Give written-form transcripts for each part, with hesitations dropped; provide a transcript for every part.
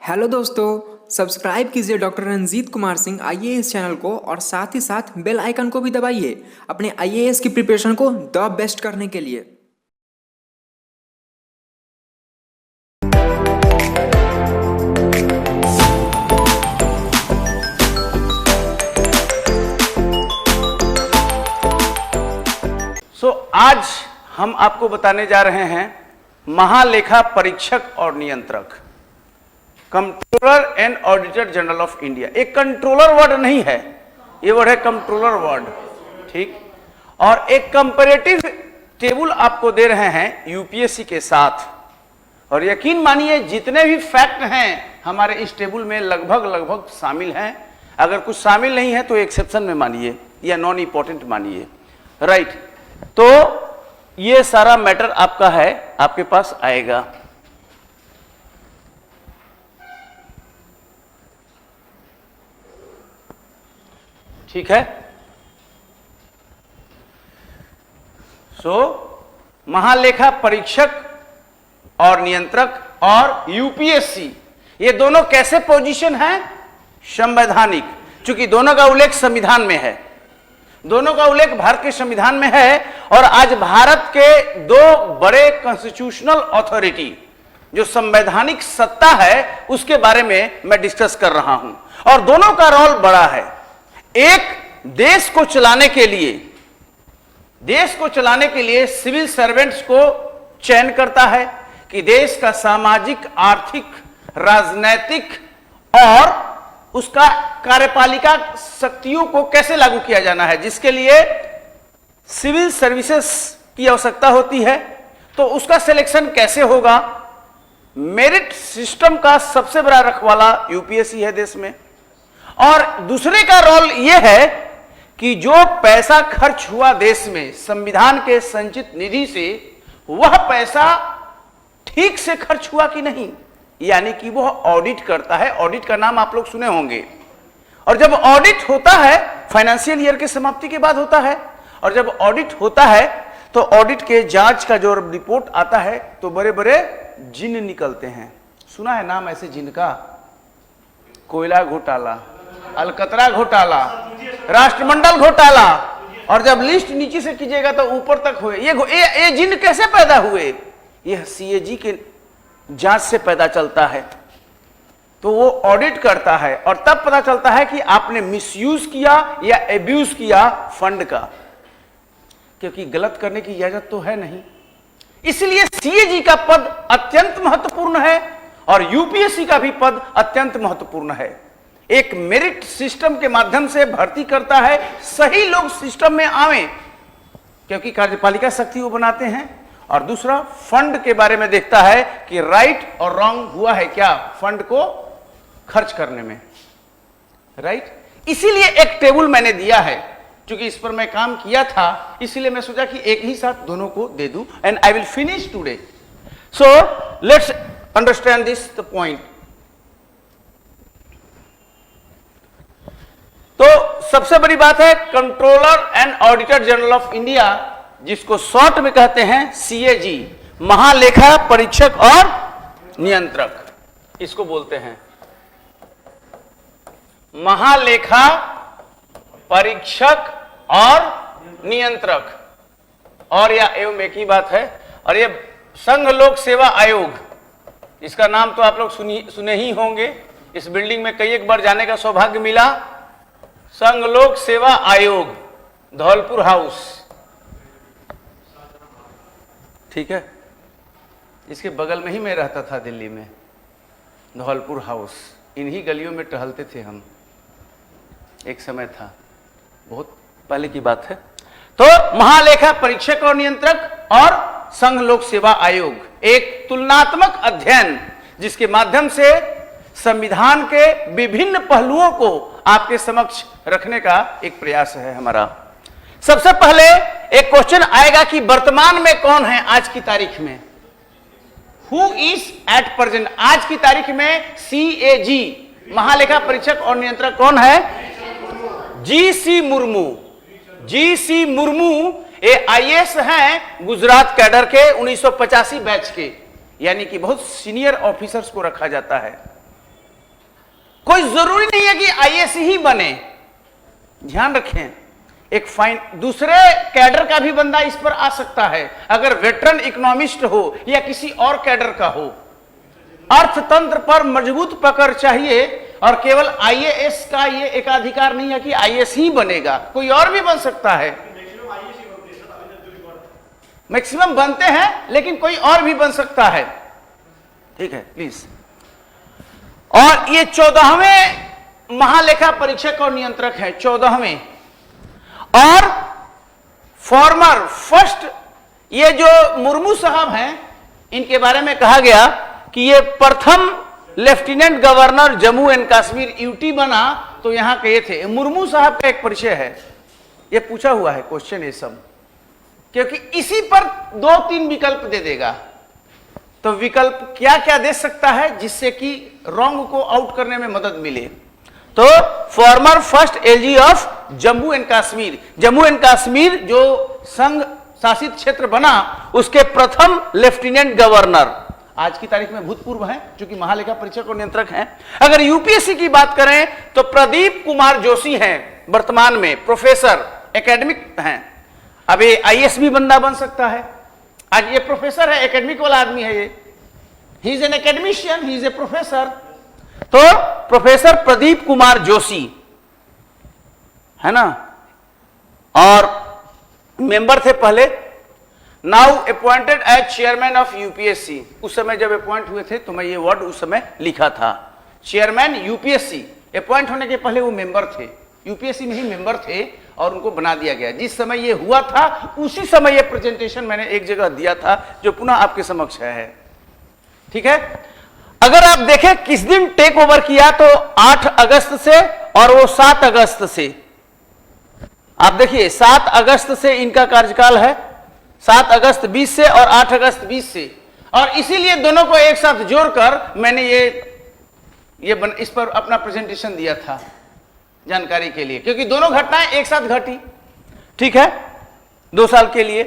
Hello दोस्तों, subscribe कीजिए doctor Ranjeet Kumar Singh IAS channel को और साथ ही साथ बेल आइकन को भी दबाइए अपने आईएएस की प्रिपरेशन को द बेस्ट करने के लिए। आज हम आपको बताने जा रहे हैं महालेखा परीक्षक और नियंत्रक, controller and auditor general of India. एक कंट्रोलर वर्ड नहीं है, ये वर्ड है कंट्रोलर वर्ड, ठीक। और एक कंपैरेटिव टेबल आपको दे रहे हैं यूपीएससी के साथ, और यकीन मानिए जितने भी फैक्ट हैं हमारे इस टेबल में लगभग शामिल हैं। अगर कुछ शामिल नहीं है तो एक्सेप्शन में मानिए या नॉन इंपॉर्टेंट मानिए, राइट। तो ये सारा मैटर आपका है, आपके पास आएगा। ठीक है। महालेखा परीक्षक और नियंत्रक और यूपीएससी, ये दोनों कैसे पोजीशन है? संवैधानिक, क्योंकि दोनों का उल्लेख संविधान में है, दोनों का उल्लेख भारत के संविधान में है। और आज भारत के दो बड़े कॉन्स्टिट्यूशनल अथॉरिटी जो संवैधानिक सत्ता है उसके बारे में मैं डिस्कस कर रहा हूं, और दोनों का रोल बड़ा है। एक देश को चलाने के लिए सिविल सर्वेंट्स को चयन करता है कि देश का सामाजिक, आर्थिक, राजनैतिक और उसका कार्यपालिका शक्तियों को कैसे लागू किया जाना है, जिसके लिए सिविल सर्विसेज की आवश्यकता होती है। तो उसका सिलेक्शन कैसे होगा? मेरिट सिस्टम का सबसे बड़ा रखवाला यूपीएससी है देश में। और दूसरे का रोल यह है कि जो पैसा खर्च हुआ देश में संविधान के संचित निधि से, वह पैसा ठीक से खर्च हुआ कि नहीं, यानी कि वह ऑडिट करता है। ऑडिट का नाम आप लोग सुने होंगे। और जब ऑडिट होता है, फाइनेंशियल ईयर के समाप्ति के बाद होता है, और जब ऑडिट होता है तो ऑडिट के जांच का जो रिपोर्ट आता है तो बड़े बड़े जिन निकलते हैं। सुना है नाम ऐसे जिन का? कोयला घोटाला, अलकतरा घोटाला, राष्ट्रमंडल घोटाला। और जब लिस्ट नीचे से कीजिएगा तो ऊपर तक हुए। ये जिन कैसे पैदा हुए? यह सीएजी के जांच से पैदा चलता है। तो वो ऑडिट करता है और तब पता चलता है कि आपने मिसयूज किया या एब्यूज किया फंड का, क्योंकि गलत करने की इजाजत तो है नहीं। इसलिए सीएजी का पद अत्यंत महत्वपूर्ण है और यूपीएससी का भी पद अत्यंत महत्वपूर्ण है। एक मेरिट सिस्टम के माध्यम से भर्ती करता है, सही लोग सिस्टम में आवे, क्योंकि कार्यपालिका शक्ति वो बनाते हैं। और दूसरा, फंड के बारे में देखता है कि राइट और रॉन्ग हुआ है क्या फंड को खर्च करने में, राइट। इसीलिए एक टेबल मैंने दिया है, क्योंकि इस पर मैं काम किया था, इसलिए मैं सोचा कि एक ही साथ दोनों को दे दूं, and I will finish today. So let's understand this the point. तो सबसे बड़ी बात है controller and auditor general of India, जिसको शॉर्ट में कहते हैं सीएजी, महालेखा परीक्षक और नियंत्रक, इसको बोलते हैं महालेखा परीक्षक और नियंत्रक। और यह एवं एक ही बात है। और यह संघ लोक सेवा आयोग, इसका नाम तो आप लोग सुने ही होंगे। इस बिल्डिंग में कई एक बार जाने का सौभाग्य मिला। संघ लोक सेवा आयोग, धौलपुर हाउस, ठीक है। इसके बगल में ही मैं रहता था दिल्ली में, धौलपुर हाउस। इन्हीं गलियों में टहलते थे हम, एक समय था, बहुत पहले की बात है। तो महालेखा परीक्षक और नियंत्रक और संघ लोक सेवा आयोग, एक तुलनात्मक अध्ययन जिसके माध्यम से संविधान के विभिन्न पहलुओं को आपके समक्ष रखने का एक प्रयास है हमारा। सबसे पहले एक क्वेश्चन आएगा कि वर्तमान में कौन है आज की तारीख में? Who is at present? आज की तारीख में सीएजी, महालेखा परीक्षक और नियंत्रक कौन है? जीसी मुर्मू। जीसी मुर्मू ये आईएएस हैं गुजरात कैडर के 1985 बैच के, यानी कि बहुत सीनियर ऑफिसर्स को रखा जाता है। कोई जरूरी नहीं है कि आईएएस ही बने, ध्यान रखें। एक फाइन दूसरे कैडर का भी बंदा इस पर आ सकता है, अगर वेटरन इकोनॉमिस्ट हो या किसी और कैडर का हो। अर्थतंत्र पर मजबूत पकड़ चाहिए, और केवल आईएएस का ये एकाधिकार नहीं है कि आईएएस ही बनेगा, कोई और भी बन सकता है। मैक्सिमम बनते हैं, लेकिन कोई और भी बन सकता है। ठीक है, प्लीज। और ये 14वें महालेखा परीक्षक और नियंत्रक है, 14वें। और फॉर्मर फर्स्ट, ये जो मुर्मू साहब हैं, इनके बारे में कहा गया कि ये प्रथम lieutenant governor Jammu and Kashmir UT बना, तो यहां के ये थे। मुर्मू साहब का एक परिचय है, ये पूछा हुआ है क्वेश्चन ये सब, क्योंकि इसी पर 2-3 विकल्प दे देगा। तो विकल्प क्या क्या दे सकता है जिससे कि रॉन्ग को आउट करने में मदद मिले। तो farmer first LG of Jammu and Kashmir, Jammu and Kashmir जो संघ शासित क्षेत्र बना, उसके प्रथम लेफ्टिनेंट गवर्नर, आज की तारीख में भूतपूर्व हैं, क्योंकि महालेखा परीक्षक और नियंत्रक हैं। अगर यूपीएससी की बात करें तो प्रदीप कुमार जोशी हैं, वर्तमान में प्रोफेसर एकेडमिक हैं। अब ये आईएएस भी बंदा बन सकता है। आज ये प्रोफेसर है, एकेडमिक वाला आदमी है, ये he is an academician, he is a professor. तो प्रोफेसर प्रदीप कुमार जोशी है ना, और मेंबर थे पहले, now appointed as chairman of UPSC. उस समय जब अपॉइंट हुए थे तो मैं ये वर्ड उस समय लिखा था, चेयरमैन यूपीएससी। अपॉइंट होने के पहले वो मेंबर थे, यूपीएससी में ही मेंबर थे, और उनको बना दिया गया। जिस समय ये हुआ था उसी समय ये प्रेजेंटेशन मैंने एक जगह दिया था, जो पुनः आपके समक्ष है। ठीक है, अगर आप देखें किस दिन टेक ओवर किया, तो 8 अगस्त से, और वो 7 अगस्त से। आप देखिए 7 अगस्त से इनका कार्यकाल है, 7 अगस्त 20 से और 8 अगस्त 20 से, और इसीलिए दोनों को एक साथ जोड़कर मैंने इस पर अपना प्रेजेंटेशन दिया था जानकारी के लिए, क्योंकि दोनों घटनाएं एक साथ घटी। ठीक है, 2 साल के लिए।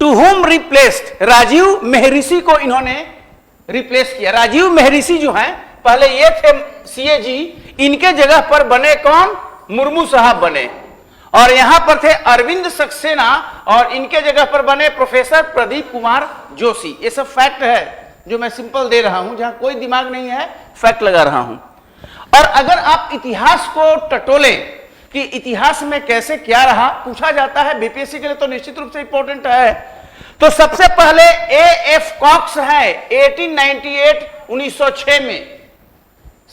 टू होम रिप्लेस्ड, राजीव मेहरिषि को इन्होंने रिप्लेस किया। राजीव मेहरिषि जो हैं, पहले ये थे सीएजी, इनके जगह पर बने कौन, मुर्मू साहब बने। और यहां पर थे अरविंद सक्सेना, और इनके जगह पर बने प्रोफेसर प्रदीप कुमार जोशी। ये सब फैक्ट है जो मैं सिंपल दे रहा हूं, जहां कोई दिमाग नहीं है, फैक्ट लगा रहा हूं। और अगर आप इतिहास को टटोलें कि इतिहास में कैसे क्या रहा, पूछा जाता है बीपीएससी के लिए, तो निश्चित रूप से इंपॉर्टेंट है। तो सबसे पहले एएफ कॉक्स है, 1998-1906 में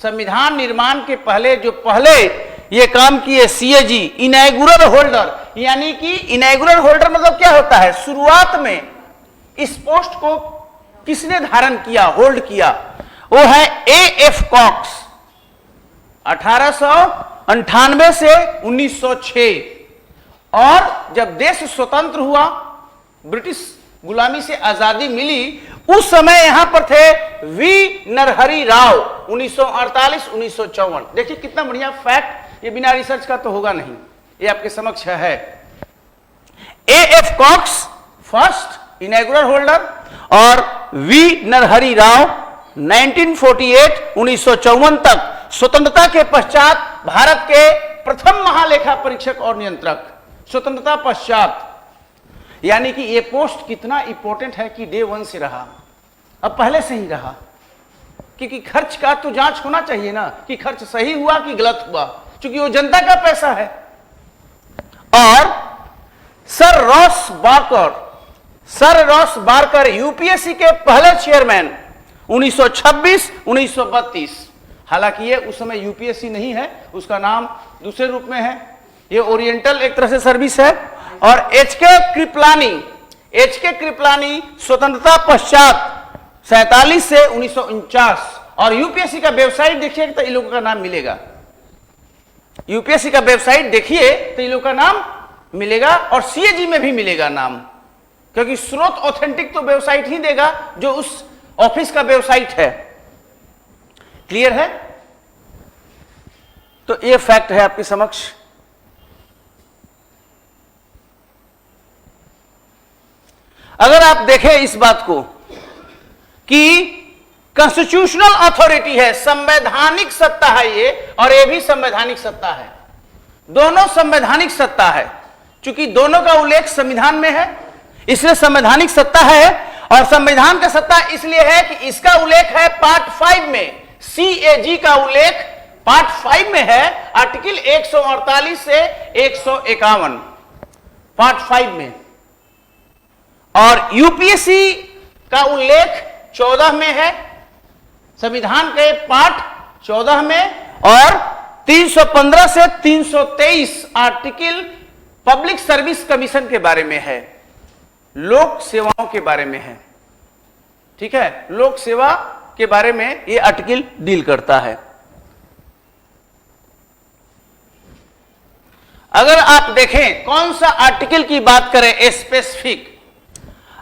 संविधान निर्माण के पहले जो ये काम किए सीएजी, इनॉग्रेटर होल्डर। यानी कि इनॉग्रेटर होल्डर मतलब क्या होता है, शुरुआत में इस पोस्ट को किसने धारण किया, होल्ड किया, वो है एएफ कॉक्स। 1898 से 1906। और जब देश स्वतंत्र हुआ, ब्रिटिश गुलामी से आजादी मिली, उस समय यहां पर थे वी नरहरि राव, 1948-1954। देखिए कितना बढ़िया फैक्ट, ये बिना रिसर्च का तो होगा नहीं, ये आपके समक्ष है। एएफ कॉक्स फर्स्ट इनॉग्रेटर होल्डर, और वी नरहरि राव 1948-1954 तक, स्वतंत्रता के पश्चात भारत के प्रथम महालेखा परीक्षक और नियंत्रक, स्वतंत्रता पश्चात। यानी कि ये पोस्ट कितना इंपॉर्टेंट है कि डे 1 से रहा, अब पहले से ही रहा, क्योंकि खर्च का तो जांच होना चाहिए ना, कि खर्च सही हुआ कि गलत हुआ, क्योंकि वो जनता का पैसा है। और सर रॉस बारकर यूपीएससी के पहले चेयरमैन, 1926-1932। हालांकि ये उस समय यूपीएससी नहीं है, उसका नाम दूसरे रूप में है, ये ओरिएंटल एक तरह से सर्विस है। और एचके कृपलानी स्वतंत्रता पश्चात 47 से 1949। और यूपीएससी का वेबसाइट देखिए तो इन लोगों का नाम मिलेगा, यूपीएससी का वेबसाइट देखिए तो इन लोगों का नाम मिलेगा, और सीएजी में भी मिलेगा नाम, क्योंकि स्रोत ऑथेंटिक तो वेबसाइट ही देगा जो उस ऑफिस का वेबसाइट है। क्लियर है? तो ये फैक्ट है आपके समक्ष। अगर आप देखें इस बात को कि कॉन्स्टिट्यूशनल अथॉरिटी है, संवैधानिक सत्ता है ये, और ये भी संवैधानिक सत्ता है। दोनों संवैधानिक सत्ता है। चूंकि दोनों का उल्लेख संविधान में है इसलिए संवैधानिक सत्ता है, और संविधान का सत्ता इसलिए है कि इसका उल्लेख है पार्ट 5 में, CAG का उल्लेख पार्ट 5 में है, आर्टिकल 148 से 151 पार्ट 5 में, और यूपीएससी का उल्लेख 14 में है, संविधान के पार्ट 14 में, और 315 से 323 आर्टिकल पब्लिक सर्विस कमीशन के बारे में है, लोक सेवाओं के बारे में है। ठीक है, लोक सेवा के बारे में यह आर्टिकल डील करता है। अगर आप देखें कौन सा आर्टिकल की बात करें स्पेसिफिक,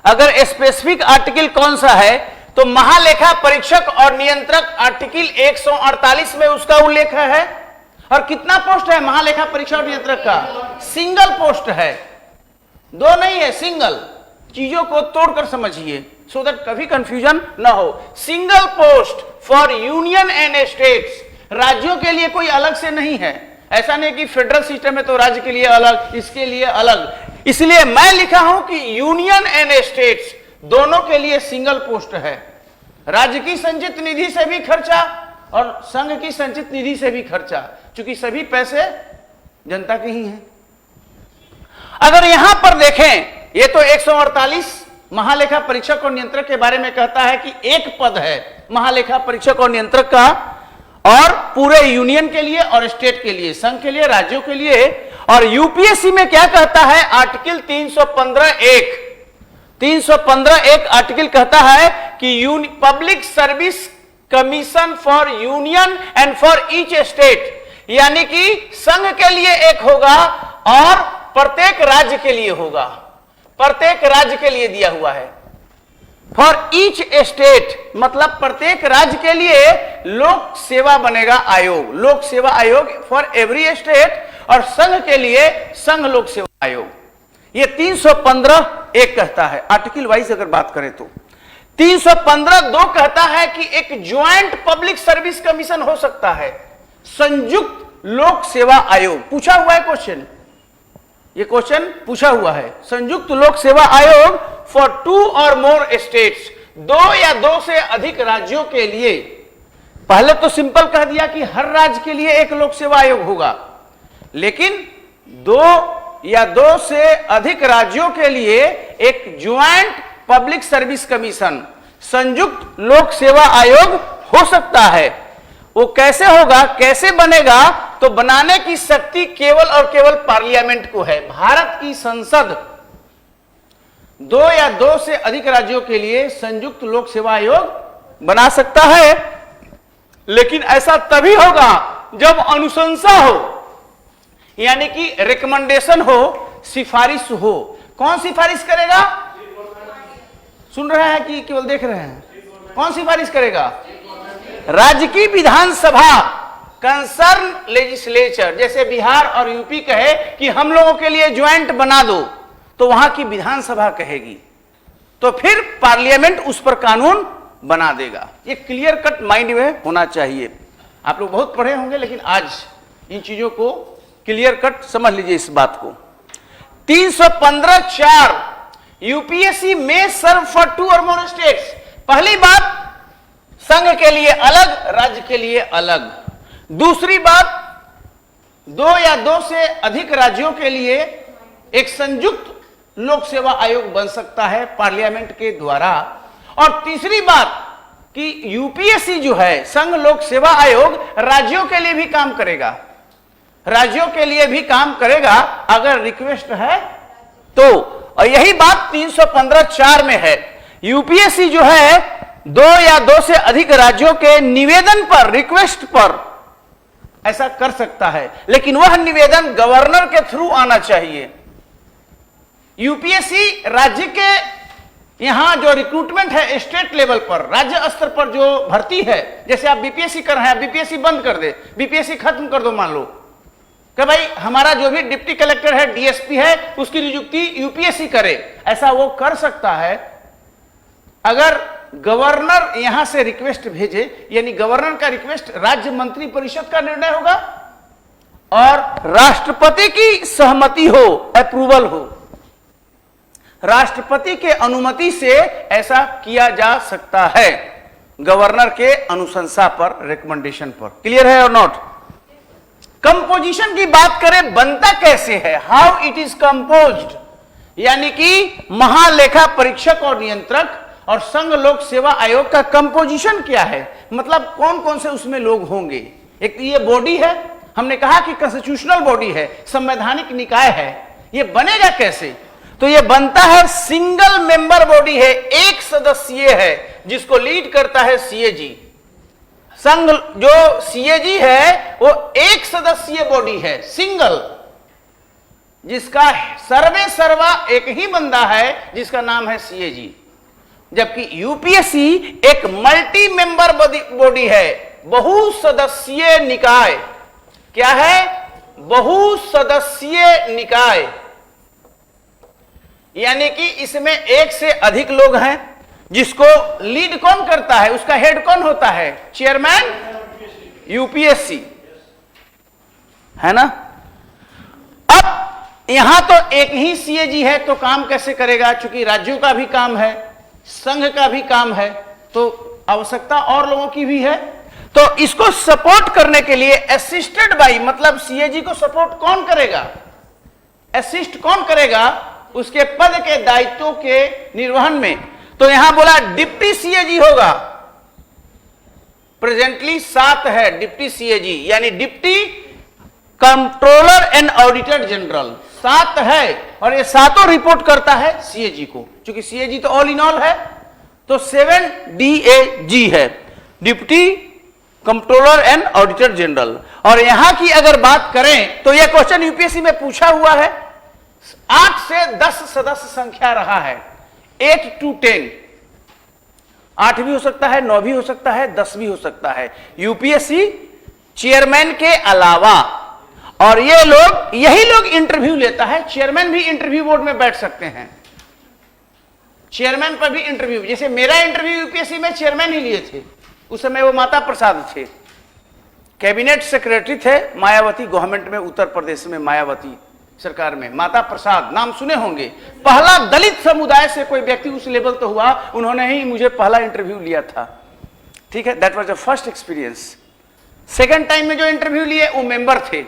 अगर स्पेसिफिक आर्टिकल कौन सा है तो महालेखा परीक्षक और नियंत्रक आर्टिकल 148 में उसका उल्लेख है। और कितना पोस्ट है महालेखा परीक्षक और नियंत्रक का? सिंगल पोस्ट है, दो नहीं है, सिंगल। चीजों को तोड़कर समझिए सो दैट कभी कंफ्यूजन ना हो। Single post for union and states, राज्यों के लिए कोई अलग से नहीं है। ऐसा नहीं कि फेडरल सिस्टम है तो राज्य के लिए अलग, इसके लिए अलग। इसलिए मैं लिखा हूं कि यूनियन एंड स्टेट्स दोनों के लिए सिंगल पोस्ट है। राज्य की संचित निधि से भी खर्चा और संघ की संचित निधि से भी खर्चा, क्योंकि सभी पैसे जनता के ही हैं। अगर यहां पर देखें, ये तो 148 महालेखा परीक्षक और नियंत्रक के बारे में कहता है कि एक पद है महालेखा परीक्षक और नियंत्रक का, और पूरे यूनियन के लिए और स्टेट के लिए, संघ के लिए, राज्यों के लिए। और यूपीएससी में क्या कहता है? आर्टिकल 315(1) आर्टिकल कहता है कि public service commission for union and for each state, यानी कि संघ के लिए एक होगा और प्रत्येक राज्य के लिए होगा, प्रत्येक राज्य के लिए दिया हुआ है। फॉर ईच स्टेट मतलब प्रत्येक राज्य के लिए लोक सेवा बनेगा आयोग, लोक सेवा आयोग फॉर एवरी स्टेट, और संघ के लिए संघ लोक सेवा आयोग। ये 315(1) कहता है। आर्टिकल वाइज अगर बात करें तो 315(2) कहता है कि एक ज्वाइंट पब्लिक सर्विस कमीशन हो सकता है, संयुक्त लोक सेवा आयोग। पूछा हुआ है क्वेश्चन, ये क्वेश्चन पूछा हुआ है। संयुक्त लोक सेवा आयोग फॉर 2 और मोर स्टेट्स, 2 या 2 से अधिक राज्यों के लिए। पहले तो सिंपल कह दिया कि हर राज्य के लिए एक लोक सेवा आयोग होगा, लेकिन 2 या 2 से अधिक राज्यों के लिए एक ज्वाइंट पब्लिक सर्विस कमीशन, संयुक्त लोक सेवा आयोग हो सकता है। वो कैसे होगा, कैसे बनेगा? तो बनाने की शक्ति केवल और केवल पार्लियामेंट को है। भारत की संसद 2 या 2 से अधिक राज्यों के लिए संयुक्त लोक सेवा आयोग बना सकता है, लेकिन ऐसा तभी होगा जब अनुशंसा हो, यानी कि रिकमेंडेशन हो, सिफारिश हो। कौन सिफारिश करेगा? सुन रहे हैं कि केवल देख रहे हैं? कौन सिफारिश करेगा? राज्य की विधानसभा, कंसर्न लेजिस्लेचर। जैसे बिहार और यूपी कहे कि हम लोगों के लिए ज्वाइंट बना दो, तो वहां की विधानसभा कहेगी, तो फिर पार्लियामेंट उस पर कानून बना देगा। ये क्लियर कट माइंड में होना चाहिए। आप लोग बहुत पढ़े होंगे, लेकिन आज इन चीजों को क्लियर कट समझ लीजिए इस बात को। 315(4) यूपीएससी में सर्व फॉर 2 और मोर स्टेट्स। पहली बात, संघ के लिए अलग, राज्य के लिए अलग। दूसरी बात, 2 या 2 से अधिक राज्यों के लिए एक संयुक्त लोक सेवा आयोग बन सकता है पार्लियामेंट के द्वारा। और तीसरी बात कि यूपीएससी जो है, संघ लोक सेवा आयोग, राज्यों के लिए भी काम करेगा, राज्यों के लिए भी काम करेगा अगर रिक्वेस्ट है तो। और यही बात 315(4) में है। यूपीएससी जो है 2 या 2 से अधिक राज्यों के निवेदन पर, रिक्वेस्ट पर ऐसा कर सकता है, लेकिन वह निवेदन गवर्नर के थ्रू आना चाहिए। यूपीएससी राज्य के यहां जो रिक्रूटमेंट है स्टेट लेवल पर, राज्य स्तर पर जो भर्ती है, जैसे आप बीपीएससी कर रहे हैं, बीपीएससी बंद कर दे, बीपीएससी खत्म कर दो, मान लो कि भाई हमारा जो भी डिप्टी कलेक्टर है, डीएसपी है, उसकी नियुक्ति यूपीएससी करे, ऐसा वो कर सकता है अगर गवर्नर यहां से रिक्वेस्ट भेजे, यानी गवर्नर का रिक्वेस्ट राज्य मंत्री परिषद का निर्णय होगा और राष्ट्रपति की सहमति हो, अप्रूवल हो, राष्ट्रपति के अनुमति से ऐसा किया जा सकता है, गवर्नर के अनुशंसा पर, रिकमेंडेशन पर। क्लियर है और नॉट? कंपोजिशन की बात करें, बनता कैसे है, हाउ इट इज कंपोज्ड, यानी कि महालेखा परीक्षक और नियंत्रक और संघ लोक सेवा आयोग का कंपोजिशन क्या है, मतलब कौन कौन से उसमें लोग होंगे। एक ये बॉडी है, हमने कहा कि कॉन्स्टिट्यूशनल बॉडी है, संवैधानिक निकाय है, ये बनेगा कैसे, तो ये बनता है सिंगल मेंबर बॉडी है, एक सदस्यीय है, जिसको लीड करता है सीएजी। संघ जो सीएजी है वो एक सदस्यीय बॉडी है, सिंगल, जिसका सर्वे सर्वा एक ही बंदा है, जिसका नाम है सीएजी। जबकि यूपीएससी एक मल्टी मेंबर बॉडी है, बहुसदस्यीय निकाय। क्या है? बहुसदस्यीय निकाय, यानी कि इसमें एक से अधिक लोग हैं, जिसको लीड कौन करता है, उसका हेड कौन होता है, चेयरमैन यूपीएससी, है ना। अब यहां तो एक ही सीएजी है, तो काम कैसे करेगा, चूंकि राज्यों का भी काम है, संघ का भी काम है, तो आवश्यकता और लोगों की भी है। तो इसको सपोर्ट करने के लिए असिस्टेड बाई, मतलब सीएजी को सपोर्ट कौन करेगा, असिस्ट कौन करेगा उसके पद के दायित्वों के निर्वहन में, तो यहां बोला डिप्टी सीएजी होगा। प्रेजेंटली 7 है डिप्टी सीएजी, यानी deputy controller and auditor general 7 है, और ये सातों रिपोर्ट करता है सीएजी को, क्योंकि सीएजी तो ऑल इन ऑल है, तो 7 DAG है, deputy controller and auditor general. और यहां की अगर बात करें तो यह क्वेश्चन यूपीएससी में पूछा हुआ है, 8 से 10 सदस्य संख्या रहा है, 8 to 10, 8 भी हो सकता है, 9 भी हो सकता है, 10 भी हो सकता है, यूपीएससी चेयरमैन के अलावा। और ये लोग, यही लोग इंटरव्यू लेता है, चेयरमैन भी इंटरव्यू बोर्ड में बैठ सकते हैं, चेयरमैन पर भी इंटरव्यू, जैसे मेरा इंटरव्यू यूपीएससी में चेयरमैन ही लिए थे, उस समय वो माता प्रसाद थे, कैबिनेट सेक्रेटरी थे मायावती गवर्नमेंट में, उत्तर प्रदेश में मायावती सरकार में, माता प्रसाद नाम सुने होंगे। पहला दलित समुदाय से कोई व्यक्ति उस लेवल तो हुआ, उन्होंने ही मुझे पहला इंटरव्यू लिया था, ठीक है, that was the first experience. Second time में जो इंटरव्यू लिए वो मेंबर थे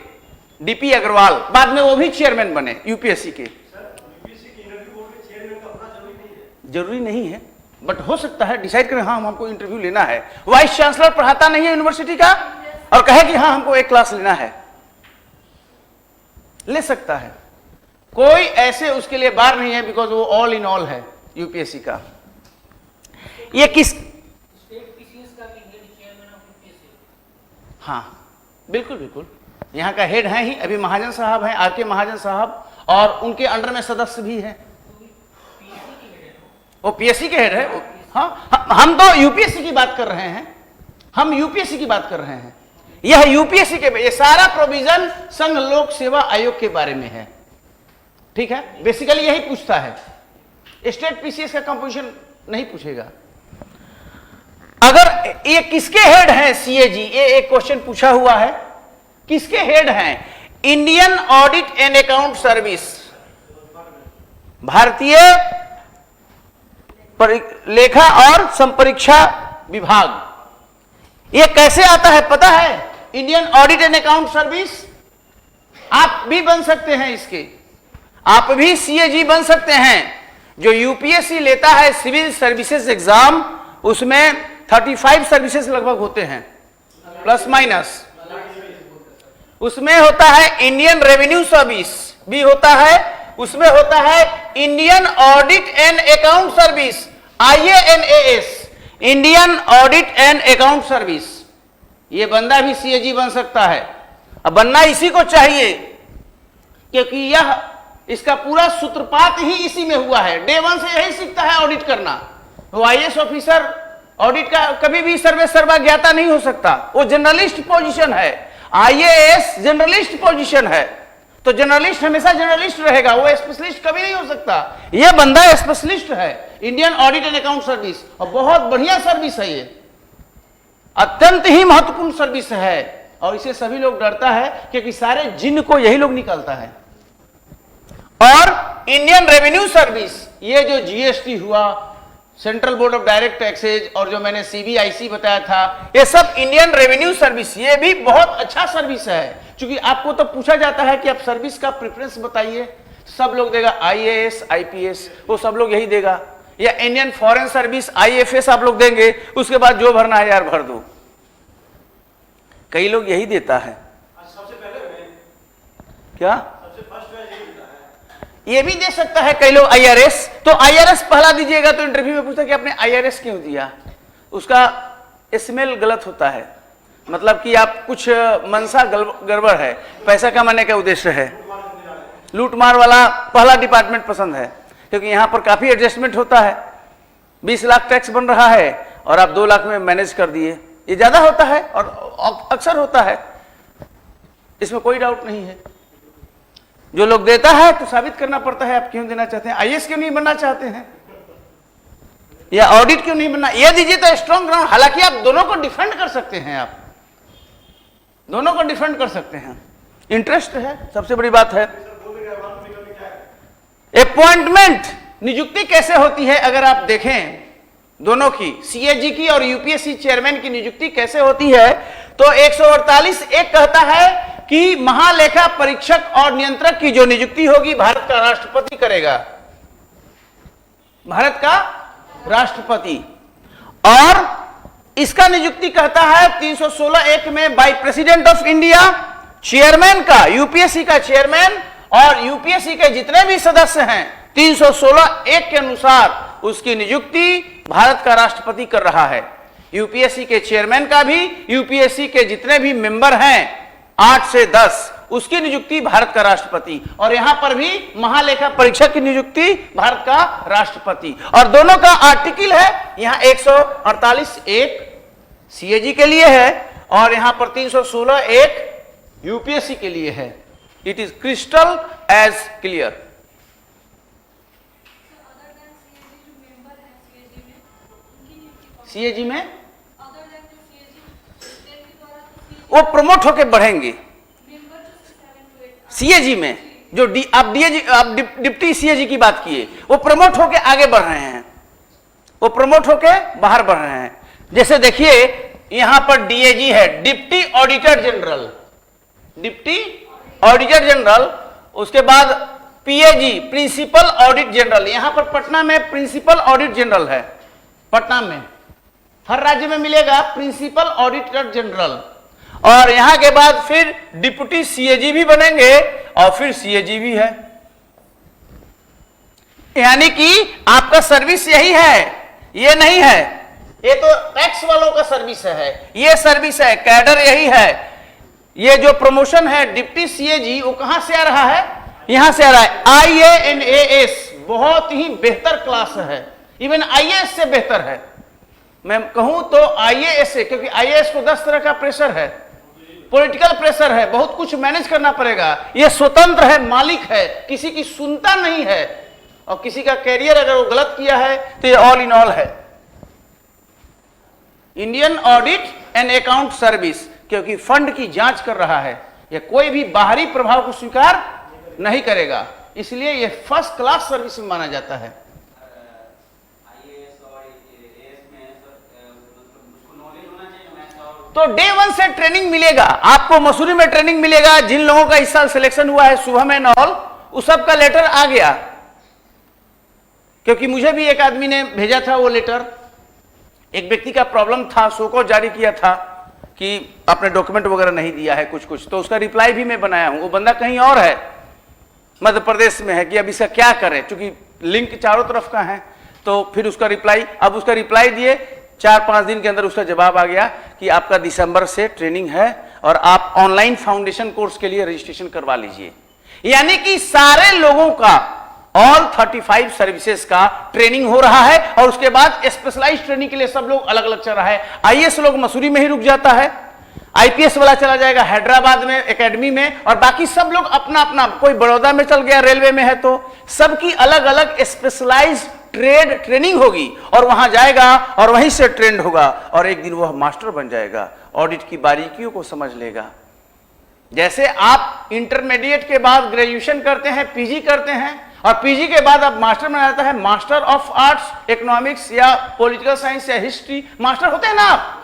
डीपी अग्रवाल, बाद में वो भी चेयरमैन बने यूपीएससी के। जरूरी नहीं है, बट हो सकता है डिसाइड करें, हाँ हमको इंटरव्यू लेना है। वाइस चांसलर पढ़ाता नहीं है यूनिवर्सिटी का और कहे कि हाँ हमको एक क्लास लेना है, ले सकता है, कोई ऐसे उसके लिए बार नहीं है, बिकॉज वो ऑल इन ऑल है यूपीएससी का। ये किस, हाँ बिल्कुल बिल्कुल, यहाँ का हेड है ही, अभी महाजन साहब हैं, आरके महाजन साहब, और उनके अंडर में सदस्य भी हैं, वो पीएससी के हेड है। हाँ, हम तो यूपीएससी की बात कर रहे हैं, हम यूपीएससी की बात कर रहे हैं, यह यूपीएससी के, ये सारा प्रोविजन संघ लोक सेवा आयोग के बारे में है, ठीक है, बेसिकली यही पूछता है, स्टेट पीसीएस का कंपोजिशन नहीं पूछेगा। अगर ये किसके हेड हैं सीएजी, ये एक क्वेश्चन पूछा हुआ है, किसके हेड हैं, Indian audit and account service, भारतीय लेखा और संपरीक्षा विभाग। ये कैसे आता है पता है, Indian audit and account service, आप भी बन सकते हैं इसके, आप भी सीएजी बन सकते हैं। जो यूपीएससी लेता है सिविल सर्विसेज एग्जाम, उसमें 35 सर्विसेज लगभग होते हैं, प्लस माइनस, उसमें होता है इंडियन रेवेन्यू सर्विस भी होता है, उसमें होता है Indian audit and account service, IANAS, Indian audit and account service. ये बंदा भी सीएजी बन सकता है, अब बनना इसी को चाहिए, क्योंकि यह, इसका पूरा सूत्रपात ही इसी में हुआ है, डे 1 से यही सीखता है ऑडिट करना। वो आईएएस ऑफिसर ऑडिट का कभी भी सर्वे सर्वा ज्ञाता नहीं हो सकता, वो जर्नलिस्ट पोजीशन है, आईएएस जर्नलिस्ट पोजीशन है, तो जर्नलिस्ट हमेशा जर्नलिस्ट रहेगा, वो स्पेशलिस्ट कभी नहीं हो सकता। ये बंदा स्पेशलिस्ट है, Indian audit and account service, और बहुत बढ़िया सर्विस है, ये अत्यंत ही महत्वपूर्ण सर्विस है, और इसे सभी लोग डरता है क्योंकि सारे जिन को यही लोग निकालता है। और इंडियन रेवेन्यू सर्विस, ये जो जीएसटी हुआ, central board of direct taxes, और जो मैंने सीबीआईसी बताया था, ये सब इंडियन रेवेन्यू सर्विस, ये भी बहुत अच्छा सर्विस है। क्योंकि आपको तो पूछा जाता है कि आप सर्विस का प्रेफरेंस बताइए, सब लोग देगा आईएएस आईपीएस, वो सब लोग यही देगा, या इंडियन फॉरेन सर्विस आईएफएस आप लोग देंगे, उसके बाद जो भरना है यार भर दो, कई लोग यही देता है। सबसे पहले क्या सबसे फर्स्ट यही देता है, ये भी दे सकता है कई लोग आईआरएस, तो आईआरएस पहला दीजिएगा तो इंटरव्यू में पूछता है कि आपने आईआरएस क्यों दिया, उसका स्मेल गलत होता है, मतलब कि आप कुछ मनसा गड़बड़ है, पैसा कमाने का उद्देश्य है, लूटमार वाला पहला डिपार्टमेंट पसंद है, क्योंकि यहां पर काफी एडजस्टमेंट होता है। 20 लाख टैक्स बन रहा है और आप 2 लाख में मैनेज कर दिए, ये ज्यादा होता है और अक्सर होता है, इसमें कोई डाउट नहीं है। जो लोग देता है तो साबित करना पड़ता है आप क्यों देना चाहते हैं, आईएएस क्यों नहीं बनना चाहते हैं, या ऑडिट क्यों नहीं बनना, ये दीजिए तो स्ट्रॉन्ग ग्राउंड। हालांकि आप दोनों को डिफेंड कर सकते हैं, आप दोनों को डिफेंड कर सकते हैं, इंटरेस्ट है, सबसे बड़ी बात है। अपॉइंटमेंट, नियुक्ति कैसे होती है, अगर आप देखें दोनों की, सीएजी की और यूपीएससी चेयरमैन की नियुक्ति कैसे होती है, तो 148 एक कहता है कि महालेखा परीक्षक और नियंत्रक की जो नियुक्ति होगी भारत का राष्ट्रपति करेगा, भारत का राष्ट्रपति। और इसका नियुक्ति कहता है 316 एक में by president of India, chairman का, यूपीएससी का चेयरमैन और यूपीएससी के जितने भी सदस्य हैं 316 एक के अनुसार उसकी नियुक्ति भारत का राष्ट्रपति कर रहा है। यूपीएससी के चेयरमैन का भी, यूपीएससी के जितने भी मेंबर हैं 8 से 10, उसकी नियुक्ति भारत का राष्ट्रपति, और यहां पर भी महालेखा परीक्षक की नियुक्ति भारत का राष्ट्रपति। और दोनों का आर्टिकल है, यहां 148 एक सीएजी के लिए है और यहां पर 316 एक यूपीएससी के लिए है। It is crystal as clear. CAG में वो प्रमोट होके बढ़ेंगे, सीएजी में जो आप डिप्टी सीएजी की बात किए, वो प्रमोट होके आगे बढ़ रहे हैं, वो प्रमोट होके बाहर बढ़ रहे हैं। जैसे देखिए यहां पर डीएजी है, deputy auditor general, deputy auditor general, उसके बाद पीएजी प्रिंसिपल ऑडिट जनरल, यहां पर पटना में प्रिंसिपल ऑडिट जनरल है, पटना में, हर राज्य में मिलेगा प्रिंसिपल ऑडिटर जनरल। और यहां के बाद फिर डिप्टी सीएजी भी बनेंगे और फिर सीएजी भी है, यानी कि आपका सर्विस यही है, ये नहीं है, ये तो टैक्स वालों का सर्विस है, ये सर्विस है, कैडर यही है। ये जो प्रमोशन है डिप्टी सीएजी, वो कहां से आ रहा है, यहां से आ रहा है। आईएएस बहुत ही बेहतर क्लास है, इवन आईएएस से बेहतर है, मैं कहूं तो आईएएस से, क्योंकि आईएएस को 10 तरह का प्रेशर है, पॉलिटिकल प्रेशर है, बहुत कुछ मैनेज करना पड़ेगा, ये स्वतंत्र है, मालिक है, किसी की सुनता नहीं है, और किसी का कैरियर अगर वो गलत किया है तो ये ऑल इन ऑल है। Indian audit and account service, क्योंकि फंड की जांच कर रहा है, यह कोई भी बाहरी प्रभाव को स्वीकार नहीं करेगा, इसलिए यह फर्स्ट क्लास सर्विस में माना जाता है। तो डे 1 से ट्रेनिंग मिलेगा आपको, मसूरी में ट्रेनिंग मिलेगा। जिन लोगों का इस साल सिलेक्शन हुआ है शुभम एंड ऑल, उस सब का लेटर आ गया, क्योंकि मुझे भी एक आदमी ने भेजा था वो लेटर, एक व्यक्ति का प्रॉब्लम था, शो को जारी किया था कि आपने डॉक्यूमेंट वगैरह नहीं दिया है कुछ कुछ, तो उसका रिप्लाई भी मैं बनाया हूं। वो बंदा कहीं और है, मध्य प्रदेश में है, कि अब इसका क्या करें, क्योंकि लिंक चारों तरफ का है। तो फिर उसका रिप्लाई, अब उसका रिप्लाई दिए, 4-5 दिन के अंदर उसका जवाब आ गया कि आपका दिसंबर से ट्रेनिंग है और आप ऑनलाइन फाउंडेशन कोर्स के लिए रजिस्ट्रेशन करवा लीजिए। यानी कि सारे लोगों का, ऑल 35 सर्विसेज का ट्रेनिंग हो रहा है, और उसके बाद स्पेशलाइज्ड ट्रेनिंग के लिए सब लोग अलग अलग चल रहा है। आईएएस लोग मसूरी में ही रुक जाता है, आईपीएस वाला चला जाएगा हैदराबाद में एकेडमी में, और बाकी सब लोग अपना अपना, कोई बड़ौदा में चल गया, रेलवे में है, तो सबकी अलग अलग स्पेशलाइज्ड ट्रेनिंग होगी और वहां जाएगा और वहीं से ट्रेंड होगा और एक दिन वह मास्टर बन जाएगा, ऑडिट की बारीकियों को समझ लेगा। जैसे आप इंटरमीडिएट के बाद ग्रेजुएशन करते हैं, पीजी करते हैं, और पीजी के बाद आप मास्टर बना जाता है, मास्टर ऑफ आर्ट्स, इकोनॉमिक्स या पॉलिटिकल साइंस या हिस्ट्री मास्टर होते हैं ना आप,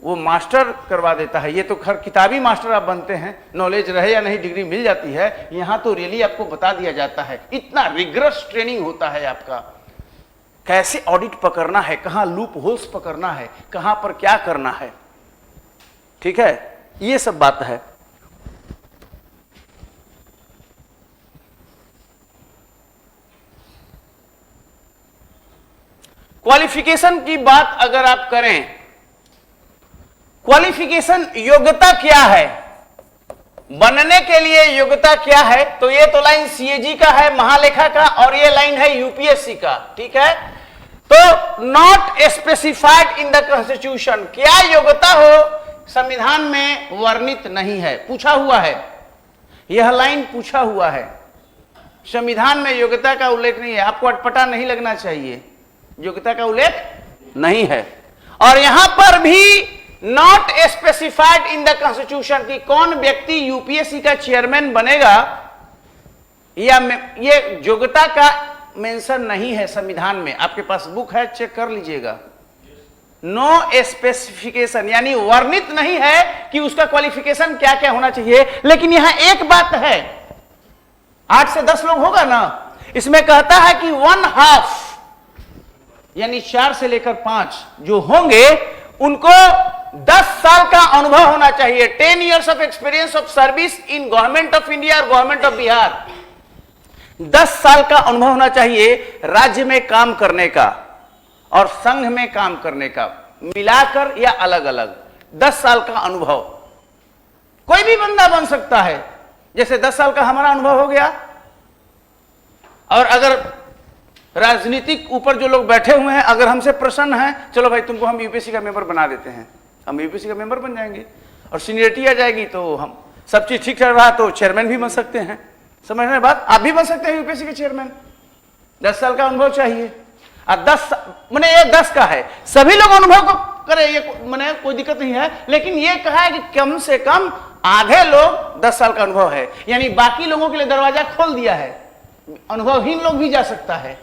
वो मास्टर करवा देता है। ये तो खैर किताबी मास्टर आप बनते हैं, नॉलेज रहे या नहीं डिग्री मिल जाती है, यहां तो रियली आपको बता दिया जाता है। इतना रिगरस ट्रेनिंग होता है आपका, कैसे ऑडिट पकड़ना है, कहां लूप होल्स पकड़ना है, कहां पर क्या करना है, ठीक है, ये सब बात है। क्वालिफिकेशन की बात अगर आप करें, क्वालिफिकेशन योग्यता क्या है, बनने के लिए योग्यता क्या है, तो ये तो लाइन सीएजी का है, महालेखा का, और ये लाइन है यूपीएससी का, ठीक है। तो not specified in the constitution, क्या योग्यता हो संविधान में वर्णित नहीं है, पूछा हुआ है, यह लाइन पूछा हुआ है। संविधान में योग्यता का उल्लेख नहीं है, आपको अटपटा नहीं लगना चाहिए, योग्यता का उल्लेख नहीं है। और यहां पर भी not specified in the constitution कि कौन व्यक्ति यूपीएससी का चेयरमैन बनेगा, या ये योग्यता का मेंशन नहीं है संविधान में। आपके पास बुक है, चेक कर लीजिएगा। नो स्पेसिफिकेशन यानी वर्णित नहीं है कि उसका क्वालिफिकेशन क्या क्या होना चाहिए। लेकिन यहां एक बात है, 8 से 10 लोग होगा ना, इसमें कहता है कि 1/2 यानी 4 से लेकर 5 जो होंगे उनको 10 साल का अनुभव होना चाहिए, 10 years of experience of service in government of India और गवर्नमेंट ऑफ बिहार। 10 साल का अनुभव होना चाहिए राज्य में काम करने का और संघ में काम करने का, मिलाकर या अलग अलग 10 साल का अनुभव। कोई भी बंदा बन सकता है, जैसे 10 साल का हमारा अनुभव हो गया। और अगर राजनीतिक ऊपर जो लोग बैठे हुए हैं अगर हमसे प्रसन्न हैं, चलो भाई तुमको हम यूपीएससी का मेंबर बना देते हैं, हम यूपीएससी का मेंबर बन जाएंगे और सीनियरिटी आ जाएगी, तो हम सब चीज ठीक चल रहा तो चेयरमैन भी बन सकते हैं। समझ रहे बात, आप भी बन सकते हैं यूपीएससी के चेयरमैन। 10 साल का अनुभव चाहिए और 10 मैंने ये 10 का है, सभी लोग अनुभव को करें, ये मैंने कोई दिक्कत नहीं है। लेकिन ये कहा है कि कम से कम आधे लोग 10 साल का अनुभव है, यानी बाकी लोगों के लिए दरवाजा खोल दिया है। अनुभवहीन लोग भी जा सकता है,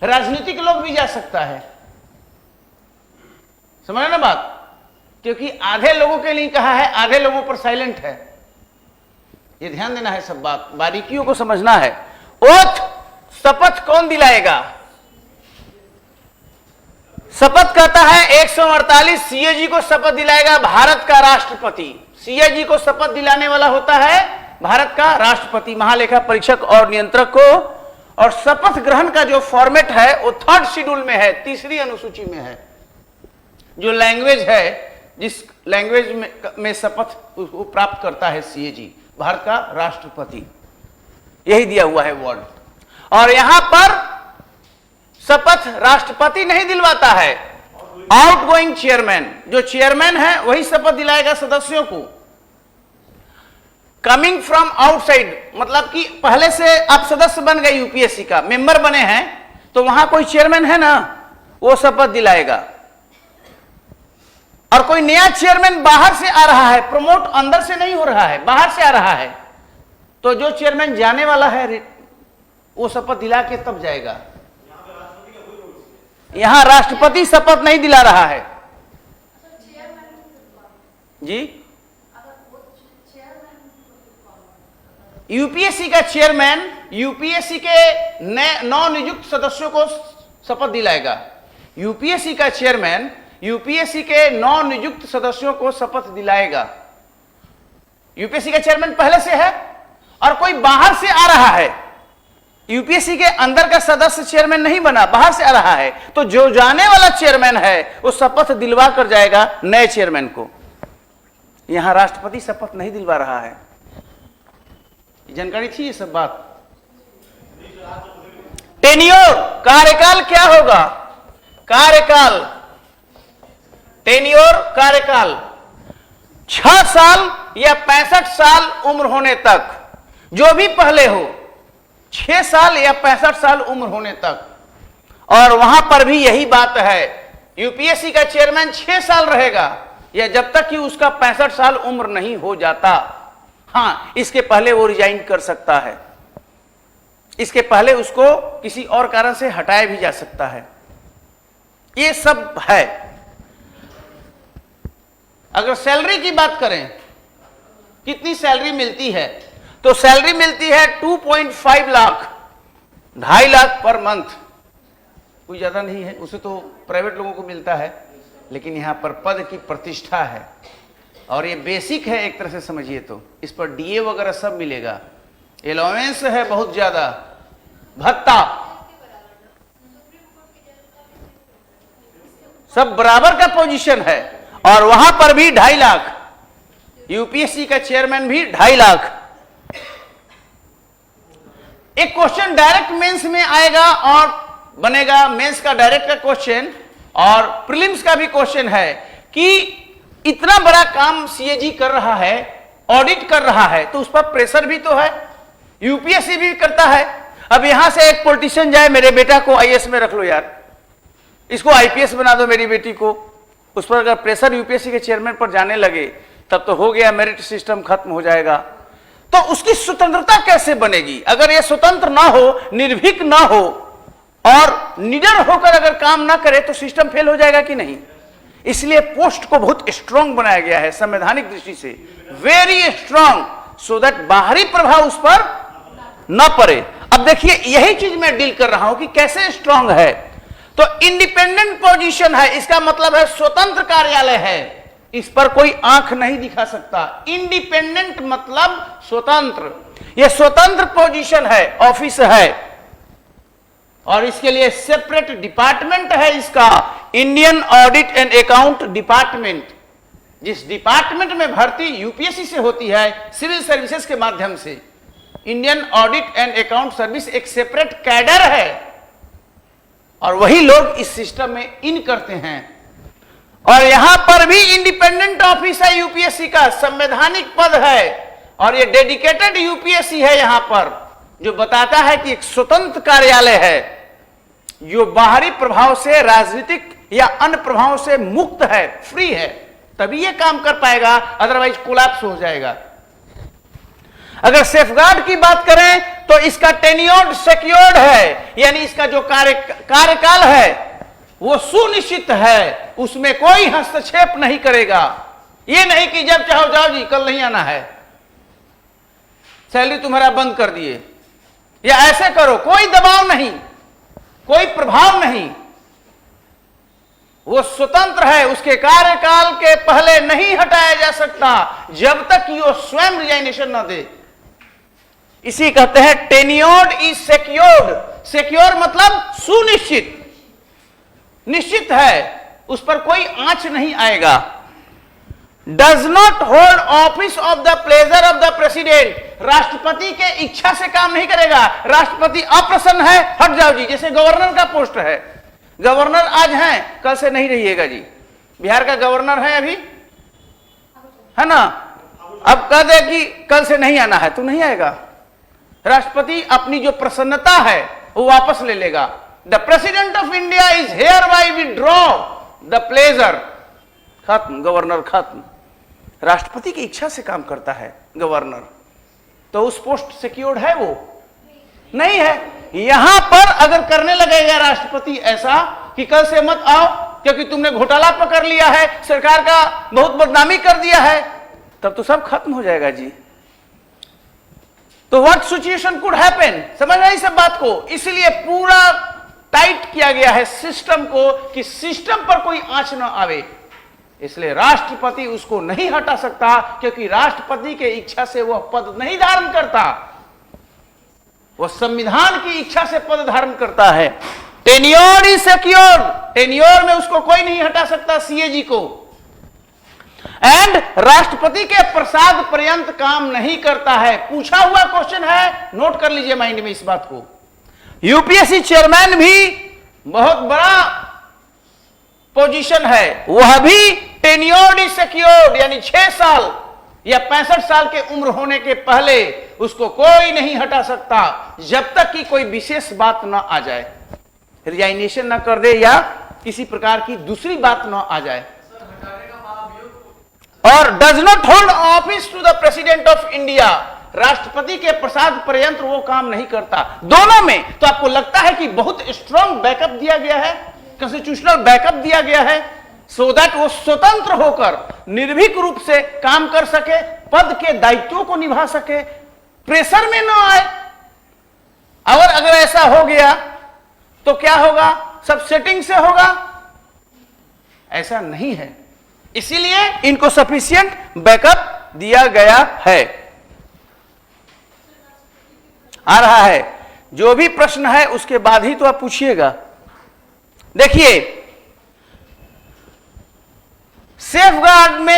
राजनीतिक लोग भी जा सकता है। समझ रहे ना बात, क्योंकि आधे लोगों के लिए कहा है, आधे लोगों पर साइलेंट है। ये ध्यान देना है, सब बात बारीकियों को समझना है। ओथ शपथ कौन दिलाएगा? शपथ कहता है 148 सीएजी को शपथ दिलाएगा भारत का राष्ट्रपति। सीएजी को शपथ दिलाने वाला होता है भारत का राष्ट्रपति, महालेखा परीक्षक और नियंत्रक को। और शपथ ग्रहण का जो फॉर्मेट है वो 3rd शेड्यूल में है, 3री अनुसूची में है। जो लैंग्वेज है, जिस लैंग्वेज में शपथ प्राप्त करता है सीएजी, भारत का राष्ट्रपति, यही दिया हुआ है वर्ड। और यहां पर शपथ राष्ट्रपति नहीं दिलवाता है, आउटगोइंग चेयरमैन, जो चेयरमैन है वही शपथ दिलाएगा सदस्यों को। कमिंग फ्रॉम आउटसाइड मतलब कि पहले से आप सदस्य बन गए, यूपीएससी का मेंबर बने हैं, तो वहां कोई चेयरमैन है ना, वो शपथ दिलाएगा। और कोई नया चेयरमैन बाहर से आ रहा है, प्रमोट अंदर से नहीं हो रहा है, बाहर से आ रहा है, तो जो चेयरमैन जाने वाला है वो शपथ दिला के तब जाएगा। यहां राष्ट्रपति शपथ नहीं दिला रहा है जी। यूपीएससी का चेयरमैन यूपीएससी के नौ नियुक्त सदस्यों को शपथ दिलाएगा। यूपीएससी का चेयरमैन यूपीएससी के 9 नियुक्त सदस्यों को शपथ दिलाएगा। यूपीएससी का चेयरमैन पहले से है और कोई बाहर से आ रहा है, यूपीएससी के अंदर का सदस्य चेयरमैन नहीं बना, बाहर से आ रहा है, तो जो जाने वाला चेयरमैन है वो शपथ दिलवा कर जाएगा नए चेयरमैन को। यहां राष्ट्रपति शपथ नहीं दिलवा रहा है। जानकारी थी ये सब बात। टेन्योर कार्यकाल क्या होगा? कार्यकाल टेन्योर कार्यकाल 6 साल या 65 साल उम्र होने तक, जो भी पहले हो, 6 साल या 65 साल उम्र होने तक। और वहां पर भी यही बात है, यूपीएससी का चेयरमैन 6 साल रहेगा या जब तक कि उसका 65 साल उम्र नहीं हो जाता। हां, इसके पहले वो रिजाइन कर सकता है, इसके पहले उसको किसी और कारण से हटाया भी जा सकता है। ये सब है। अगर सैलरी की बात करें, कितनी सैलरी मिलती है, तो सैलरी मिलती है 2.5 लाख, 2.5 लाख पर मंथ। कोई ज्यादा नहीं है, उसे तो प्राइवेट लोगों को मिलता है, लेकिन यहां पर पद की प्रतिष्ठा है और ये बेसिक है एक तरह से समझिए तो। इस पर डीए वगैरह सब मिलेगा, अलाउंस है बहुत ज्यादा, भत्ता सब बराबर का पोजीशन है। और वहां पर भी 2.5 लाख, यूपीएससी का चेयरमैन भी 2.5 लाख। एक क्वेश्चन डायरेक्ट मेंस में आएगा और बनेगा, मेंस का डायरेक्ट का क्वेश्चन और प्रीलिम्स का भी क्वेश्चन है कि इतना बड़ा काम सीएजी कर रहा है, ऑडिट कर रहा है, तो उस पर प्रेशर भी तो है, यूपीएससी भी करता है। अब यहां से एक पॉलिटिशियन जाए, मेरे बेटा को आईएएस में रख लो यार, इसको आईपीएस बना दो मेरी बेटी को, उस पर अगर प्रेशर यूपीएससी के चेयरमैन पर जाने लगे तब तो हो गया, मेरिट सिस्टम खत्म हो जाएगा। तो उसकी स्वतंत्रता कैसे बनेगी? अगर यह स्वतंत्र ना हो, निर्भीक ना हो और निडर होकर अगर काम ना करे तो सिस्टम फेल हो जाएगा कि नहीं? इसलिए पोस्ट को बहुत स्ट्रांग बनाया गया है संवैधानिक दृष्टि से, वेरी स्ट्रांग, सो दैट बाहरी प्रभाव उस पर ना पड़े। अब देखिए, यही चीज मैं डील कर रहा हूं कि कैसे स्ट्रांग है। तो इंडिपेंडेंट पोजीशन है, इसका मतलब है स्वतंत्र कार्यालय है, इस पर कोई आंख नहीं दिखा सकता। इंडिपेंडेंट मतलब स्वतंत्र, यह स्वतंत्र पोजीशन है, ऑफिस है और इसके लिए सेपरेट डिपार्टमेंट है इसका, Indian audit and account department. जिस डिपार्टमेंट में भर्ती यूपीएससी से होती है सिविल सर्विसेज के माध्यम से, Indian audit and account service एक सेपरेट कैडर है और वही लोग इस सिस्टम में इन करते हैं। और यहां पर भी इंडिपेंडेंट ऑफिस है यूपीएससी का, संवैधानिक पद है और ये डेडिकेटेड यूपीएससी है यहां पर, जो बताता है कि एक स्वतंत्र कार्यालय है जो बाहरी प्रभाव से, राजनीतिक या अन्य प्रभावों से मुक्त है, फ्री है, तभी ये काम कर पाएगा, अदरवाइज कोलैप्स हो जाएगा। अगर सेफगार्ड की बात करें तो इसका टेन्योर्ड सिक्योर्ड है, यानी इसका जो कार्यकाल है वो सुनिश्चित है, उसमें कोई हस्तक्षेप नहीं करेगा। ये नहीं कि जब चाहो जाओ जी, कल नहीं आना है, सैलरी तुम्हारा बंद कर दिए, या ऐसे करो, कोई दबाव नहीं, कोई प्रभाव नहीं। वो स्वतंत्र है, उसके कार्यकाल के पहले नहीं हटाया जा सकता जब तक कि वो स्वयं रिजाइनेशन ना दे। इसी कहते हैं टेन्योर्ड इज सिक्योर्ड। सिक्योर मतलब सुनिश्चित, निश्चित है, उस पर कोई आंच नहीं आएगा। Does not hold office of the pleasure of the president, राष्ट्रपति के इच्छा से काम नहीं करेगा। राष्ट्रपति अप्रसन्न है, हट जाओ जी, जैसे गवर्नर का पोस्ट है, गवर्नर आज हैं, कल से नहीं रहिएगा जी। बिहार का गवर्नर है अभी, है ना, अब कह दे कि कल से नहीं आना है तो नहीं आएगा। राष्ट्रपति अपनी जो प्रसन्नता है वो वापस ले लेगा। The president of India is here by withdraw the pleasure, खत्म, गवर्नर खत्म। राष्ट्रपति की इच्छा से काम करता है गवर्नर, तो उस पोस्ट सिक्योर्ड है वो नहीं है। यहां पर अगर करने लगेगा राष्ट्रपति ऐसा कि कल से मत आओ क्योंकि तुमने घोटाला पकड़ लिया है, सरकार का बहुत बदनामी कर दिया है, तब तो सब खत्म हो जाएगा जी। तो व्हाट सिचुएशन कुड हैपन, समझ रहे सब बात को। इसलिए पूरा टाइट किया गया है सिस्टम को कि सिस्टम पर कोई आंच ना आवे, इसलिए राष्ट्रपति उसको नहीं हटा सकता, क्योंकि राष्ट्रपति के इच्छा से वह पद नहीं धारण करता, वह संविधान की इच्छा से पद धारण करता है। टेन्योर इज सिक्योर, टेन्योर में उसको कोई नहीं हटा सकता सीएजी को। एंड राष्ट्रपति के प्रसाद पर्यंत काम नहीं करता है। पूछा हुआ क्वेश्चन है, नोट कर लीजिए माइंड में इस बात को। यूपीएससी चेयरमैन भी बहुत बड़ा पोजीशन है, वह भी टेन्योर्ड सिक्योर्ड, यानी 6 साल या 65 साल के उम्र होने के पहले उसको कोई नहीं हटा सकता, जब तक कि कोई विशेष बात ना आ जाए, रिजाइनेशन ना कर दे या किसी प्रकार की दूसरी बात ना आ जाए। और does not hold office to the president of India, राष्ट्रपति के प्रसाद पर्यंत वो काम नहीं करता। दोनों में तो आपको लगता है कि बहुत स्ट्रांग बैकअप दिया गया है, कॉन्स्टिट्यूशनल बैकअप दिया गया है, सो दैट वो स्वतंत्र होकर निर्भीक रूप से काम कर सके, पद के दायित्वों को निभा सके, प्रेशर में ना आए। अगर ऐसा हो गया तो क्या होगा, सब सेटिंग से होगा, ऐसा नहीं है। इसीलिए इनको सफिशिएंट बैकअप दिया गया है। आ रहा है, जो भी प्रश्न है उसके बाद ही तो आप पूछिएगा। देखिए, सेफगार्ड में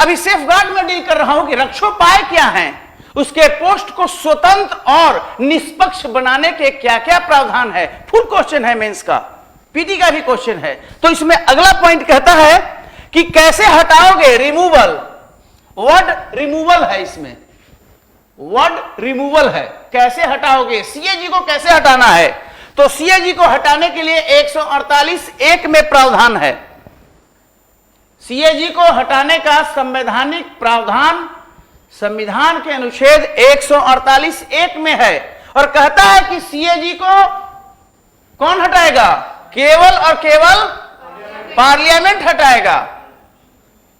अभी सेफगार्ड में डील कर रहा हूं कि रक्षोपाय क्या हैं, उसके पोस्ट को स्वतंत्र और निष्पक्ष बनाने के क्या क्या प्रावधान है। फुल क्वेश्चन है मेंस का, पीटी का भी क्वेश्चन है। तो इसमें अगला पॉइंट कहता है कि कैसे हटाओगे, रिमूवल, वर्ड रिमूवल है, इसमें वर्ड रिमूवल है, कैसे हटाओगे, सीएजी को कैसे हटाना है। तो सीएजी को हटाने के लिए 148(1) में प्रावधान है। सीएजी को हटाने का संवैधानिक प्रावधान संविधान के अनुच्छेद 148(1) में है और कहता है कि सीएजी को कौन हटाएगा, केवल और केवल पार्लियामेंट हटाएगा।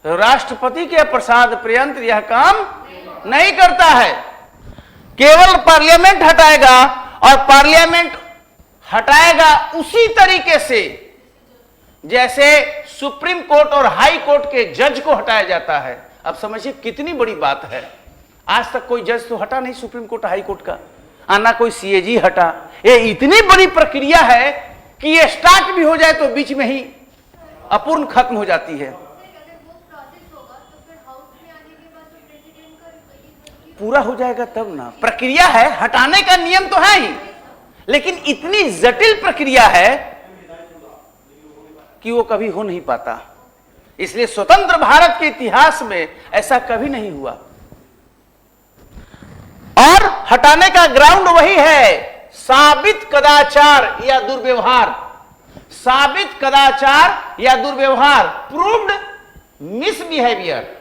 तो राष्ट्रपति के प्रसाद पर्यंत यह काम नहीं करता है, केवल पार्लियामेंट हटाएगा और पार्लियामेंट हटाएगा उसी तरीके से जैसे सुप्रीम कोर्ट और हाई कोर्ट के जज को हटाया जाता है। अब समझिए कितनी बड़ी बात है, आज तक कोई जज तो हटा नहीं सुप्रीम कोर्ट हाई कोर्ट का, आना कोई सीएजी हटा। ये इतनी बड़ी प्रक्रिया है कि ये स्टार्ट भी हो जाए तो बीच में ही अपूर्ण खत्म हो जाती है। पूरा हो जाएगा तब ना, प्रक्रिया है, हटाने का नियम तो है ही, लेकिन इतनी जटिल प्रक्रिया है कि वो कभी हो नहीं पाता। इसलिए स्वतंत्र भारत के इतिहास में ऐसा कभी नहीं हुआ। और हटाने का ग्राउंड वही है, साबित कदाचार या दुर्व्यवहार, साबित कदाचार या दुर्व्यवहार, प्रूव्ड मिसबिहेवियर,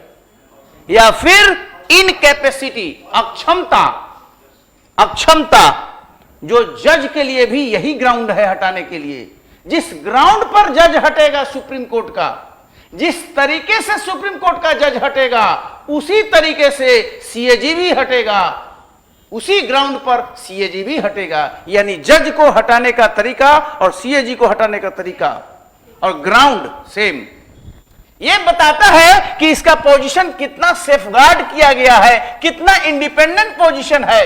या फिर इनकैपेसिटी, अक्षमता, अक्षमता, जो जज के लिए भी यही ग्राउंड है हटाने के लिए। जिस ग्राउंड पर जज हटेगा सुप्रीम कोर्ट का, जिस तरीके से सुप्रीम कोर्ट का जज हटेगा, उसी तरीके से सीएजी भी हटेगा, उसी ग्राउंड पर सीएजी भी हटेगा। यानी जज को हटाने का तरीका और सीएजी को हटाने का तरीका और ग्राउंड सेम। यह बताता है कि इसका पोजीशन कितना सेफगार्ड किया गया है, कितना इंडिपेंडेंट पोजीशन है,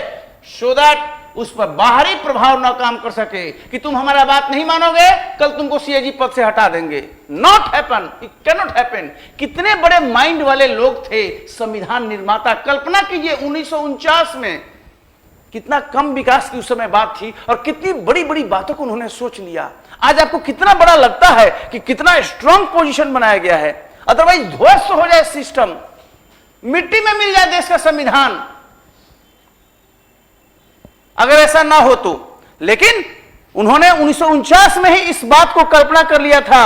सो दैट उस पर बाहरी प्रभाव न काम कर सके कि तुम हमारा बात नहीं मानोगे, कल तुमको सीएजी पद से हटा देंगे। Not happen, it can not happen. कितने बड़े माइंड वाले लोग थे संविधान निर्माता। कल्पना कीजिए 1949 में कितना कम विकास की उस समय बात थी और कितनी बड़ी बड़ी बातों को उन्होंने सोच लिया। आज आपको कितना बड़ा लगता है कि कितना स्ट्रांग पोजीशन बनाया गया है। अदरवाइज ध्वस्त हो जाए सिस्टम, मिट्टी में मिल जाए देश का संविधान, अगर ऐसा ना हो तो। लेकिन उन्होंने 1949 में ही इस बात को कल्पना कर लिया था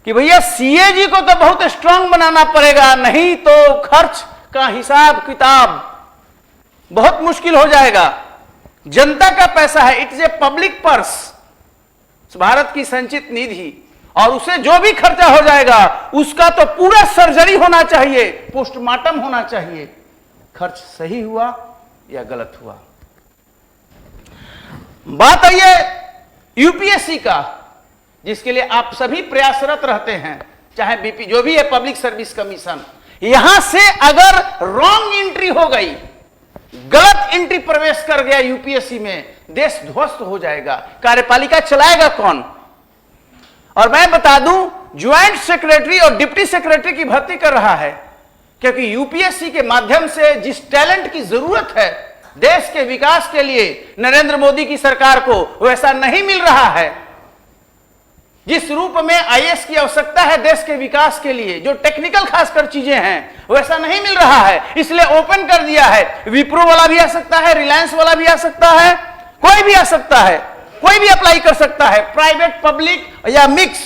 कि भैया सीएजी को तो बहुत स्ट्रांग बनाना पड़ेगा, नहीं तो खर्च का हिसाब किताब बहुत मुश्किल हो जाएगा। जनता का पैसा है, it is a public purse, Bharat की संचित निधि, और उसे जो भी खर्चा हो जाएगा उसका तो पूरा सर्जरी होना चाहिए, पोस्टमार्टम होना चाहिए, खर्च सही हुआ या गलत हुआ। बात आई है यूपीएससी का, जिसके लिए आप सभी प्रयासरत रहते हैं, चाहे बीपी जो भी है, पब्लिक सर्विस कमीशन। यहां से अगर रॉन्ग एंट्री हो गई, गलत एंट्री प्रवेश कर गया यूपीएससी में, देश ध्वस्त हो जाएगा। कार्यपालिका चलाएगा कौन? और मैं बता दूं, ज्वाइंट सेक्रेटरी और डिप्टी सेक्रेटरी की भर्ती कर रहा है, क्योंकि यूपीएससी के माध्यम से जिस टैलेंट की जरूरत है देश के विकास के लिए नरेंद्र मोदी की सरकार को, वैसा नहीं मिल रहा है। जिस रूप में आईएएस की आवश्यकता है देश के विकास के लिए, जो टेक्निकल खासकर चीजें हैं, वैसा नहीं मिल रहा है। इसलिए ओपन कर दिया है, विप्रो वाला भी आ सकता है, रिलायंस वाला भी आ सकता है, कोई भी आ सकता है, कोई भी अप्लाई कर सकता है, प्राइवेट पब्लिक या मिक्स।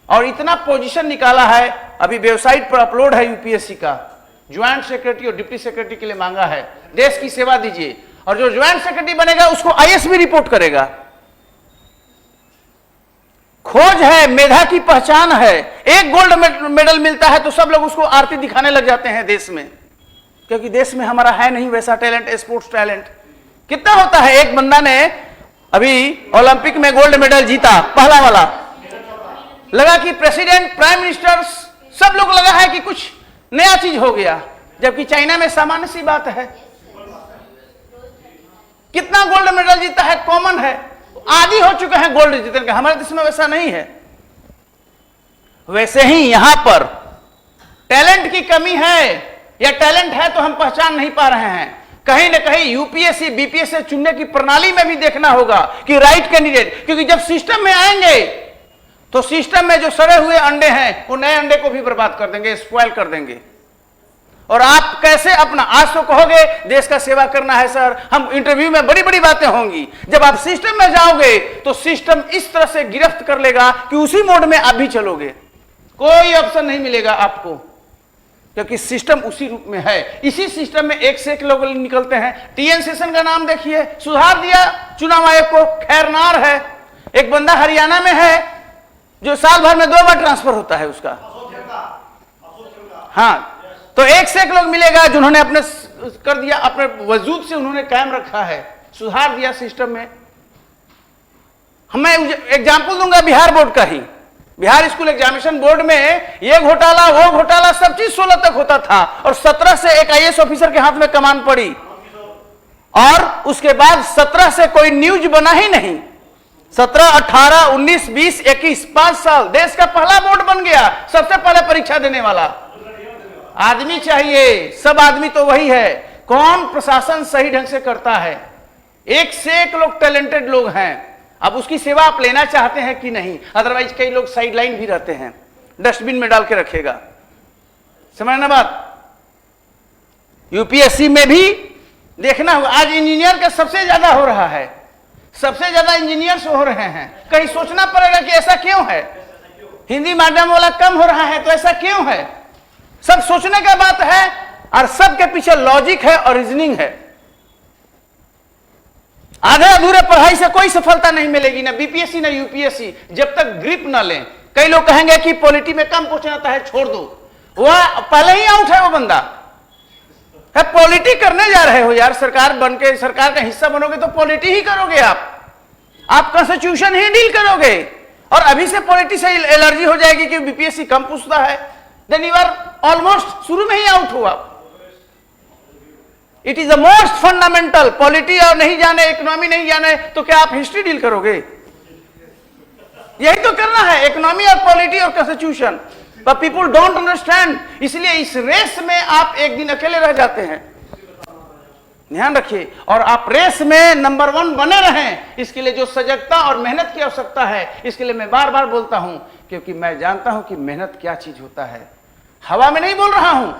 और इतना पोजीशन निकाला है, अभी वेबसाइट पर अपलोड है यूपीएससी का, ज्वाइंट सेक्रेटरी और डिप्टी सेक्रेटरी के लिए मांगा है, देश की सेवा दीजिए। और जो ज्वाइंट सेक्रेटरी बनेगा उसको आईएएस भी रिपोर्ट करेगा। खोज है, मेधा की पहचान है। एक गोल्ड मेडल मिलता है तो सब लोग उसको आरती दिखाने लग जाते हैं देश में, क्योंकि देश में हमारा है नहीं वैसा टैलेंट, स्पोर्ट्स टैलेंट। कितना होता है, एक बंदा ने अभी ओलंपिक में गोल्ड मेडल जीता, पहला वाला, लगा कि प्रेसिडेंट, प्राइम मिनिस्टर, सब लोग लगा है कि कुछ नया चीज हो गया, जबकि चाइना में सामान्य सी बात है। कितना गोल्ड मेडल जीता है, कॉमन है, आदि हो चुके हैं गोल्ड जीतने का। हमारे देश में वैसा नहीं है। वैसे ही यहां पर टैलेंट की कमी है, या टैलेंट है तो हम पहचान नहीं पा रहे हैं। कहीं ना कहीं यूपीएससी बीपीएससी चुनने की प्रणाली में भी देखना होगा कि राइट कैंडिडेट, क्योंकि जब सिस्टम में आएंगे तो सिस्टम में जो सड़े हुए अंडे हैं वो नए अंडे को भी बर्बाद कर देंगे, स्पॉइल कर देंगे। और आप कैसे अपना, आज तो कहोगे देश का सेवा करना है सर, हम इंटरव्यू में बड़ी बड़ी बातें होंगी, जब आप सिस्टम में जाओगे तो सिस्टम इस तरह से गिरफ्त कर लेगा कि उसी मोड में आप भी चलोगे, कोई ऑप्शन नहीं मिलेगा आपको, क्योंकि सिस्टम उसी रूप में है। इसी सिस्टम में एक से एक लोग निकलते हैं। टीएन सेशन का नाम देखिए, सुधार दिया चुनाव आयोग को, खैरनार है। एक बंदा हरियाणा में है जो साल भर में 2 बार ट्रांसफर होता है उसका। हाँ, तो एक से एक लोग मिलेगा जिन्होंने अपने कर दिया, अपने वजूद से उन्होंने कायम रखा है, सुधार दिया सिस्टम में। मैं एग्जाम्पल दूंगा बिहार बोर्ड का ही। बिहार स्कूल एग्जामिनेशन बोर्ड में ये घोटाला वो घोटाला सब चीज 16 तक होता था, और 17 से एक आईएएस ऑफिसर के हाथ में कमान पड़ी, और उसके बाद 17 से कोई न्यूज बना ही नहीं। 17, 18, 19, 20, 21, 5 साल देश का पहला बोर्ड बन गया, सबसे पहले परीक्षा देने वाला आदमी चाहिए। सब आदमी तो वही है, कौन प्रशासन सही ढंग से करता है। एक से एक लोग टैलेंटेड लोग हैं। अब उसकी सेवा आप लेना चाहते हैं कि नहीं, अदरवाइज कई लोग साइडलाइन भी रहते हैं, डस्टबिन में डाल के रखेगा। समझना बात। यूपीएससी में भी देखना होगा, आज इंजीनियर का सबसे ज्यादा हो रहा है, सबसे ज्यादा इंजीनियर्स हो रहे हैं। कहीं सोचना पड़ेगा कि ऐसा क्यों है, हिंदी माध्यम वाला कम हो रहा है तो ऐसा क्यों है। सब सोचने का बात है, और सबके पीछे लॉजिक है और रीजनिंग है। आधे अधूरे पढ़ाई से कोई सफलता नहीं मिलेगी, ना बीपीएससी ना यूपीएससी, जब तक ग्रिप ना लें। कई लोग कहेंगे कि पॉलिटी में कम क्वेश्चन आता है, छोड़ दो, वह पहले ही आउट है वो बंदा है। पॉलिटी करने जा रहे हो यार, सरकार बन के सरकार का हिस्सा बनोगे तो पॉलिटी ही करोगे आप कॉन्स्टिट्यूशन ही डील करोगे। और अभी से पॉलिटी से एलर्जी हो जाएगी कि बीपीएससी कम पूछता है, देन यू आर ऑलमोस्ट शुरू में ही आउट हुआ। It is the most fundamental. Polity और नहीं जाने, इकोनॉमी नहीं जाने तो क्या आप हिस्ट्री डील करोगे? यही तो करना है, इकोनॉमी और पॉलिटी और constitution. But people don't understand, इसलिए इस रेस में आप एक दिन अकेले रह जाते हैं। ध्यान रखिए, और आप रेस में नंबर 1 बने रहें, इसके लिए जो सजगता और मेहनत की आवश्यकता है, इसके लिए मैं बार बार बोलता हूं, क्योंकि मैं जानता हूं कि मेहनत क्या चीज होता है। हवा में नहीं बोल रहा हूं,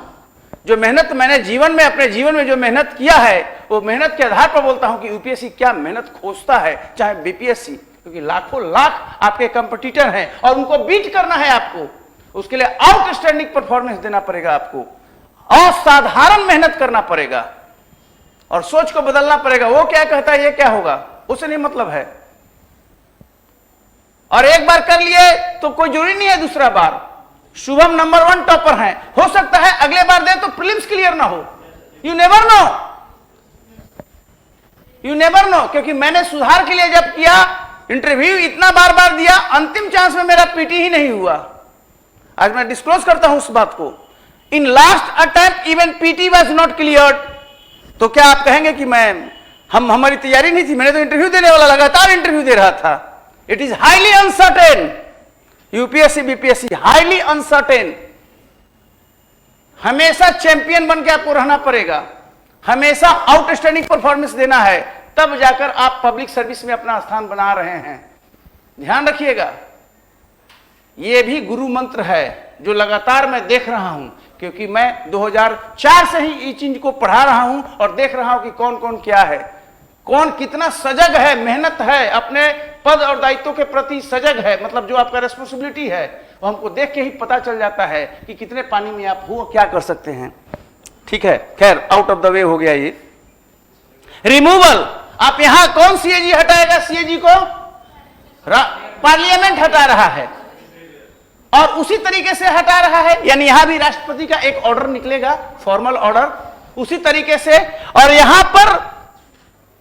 जो मेहनत मैंने जीवन में, अपने जीवन में जो मेहनत किया है, वो मेहनत के आधार पर बोलता हूं कि यूपीएससी क्या मेहनत खोजता है, चाहे बीपीएससी, क्योंकि लाखों लाख आपके कंपटीटर हैं और उनको बीट करना है आपको। उसके लिए आउटस्टैंडिंग परफॉर्मेंस देना पड़ेगा आपको, असाधारण मेहनत करना पड़ेगा, और सोच को बदलना पड़ेगा। वो क्या कहता है ये क्या होगा, उससे नहीं मतलब है। और एक बार कर लिए तो कोई जरूरी नहीं है दूसरा बार। शुभम नंबर 1 टॉपर हैं, हो सकता है अगले बार दे तो प्रीलिम्स क्लियर ना हो। You never know, you never know. क्योंकि मैंने सुधार के लिए जब किया, इंटरव्यू इतना बार बार दिया, अंतिम चांस में मेरा पीटी ही नहीं हुआ। आज मैं डिस्क्लोज करता हूं उस बात को। In last attempt even PT was not cleared. तो क्या आप कहेंगे कि हमारी तैयारी नहीं थी? मैंने तो इंटरव्यू देने वाला लगातार इंटरव्यू दे रहा था। It is highly uncertain, UPSC BPSC highly uncertain. हमेशा चैंपियन बन के आपको रहना पड़ेगा, हमेशा आउटस्टैंडिंग परफॉर्मेंस देना है, तब जाकर आप पब्लिक सर्विस में अपना स्थान बना रहे हैं। ध्यान रखिएगा। ये भी गुरु मंत्र है जो लगातार मैं देख रहा हूं, क्योंकि मैं 2004 से ही इस चीज को पढ़ा रहा हूं और देख रहा हूं कि कौन कौन क्या है, कौन कितना सजग है, मेहनत है, अपने पद और दायित्व के प्रति सजग है। मतलब जो आपका रेस्पॉन्सिबिलिटी है वो हमको देख के ही पता चल जाता है कि कितने पानी में आप हो, क्या कर सकते हैं। ठीक है, खैर आउट ऑफ द वे हो गया ये। रिमूवल, आप यहां कौन सीएजी हटाएगा? सीएजी को पार्लियामेंट हटा रहा है और उसी तरीके से हटा रहा है, यानी यहां भी राष्ट्रपति का एक ऑर्डर निकलेगा, फॉर्मल ऑर्डर उसी तरीके से। और यहां पर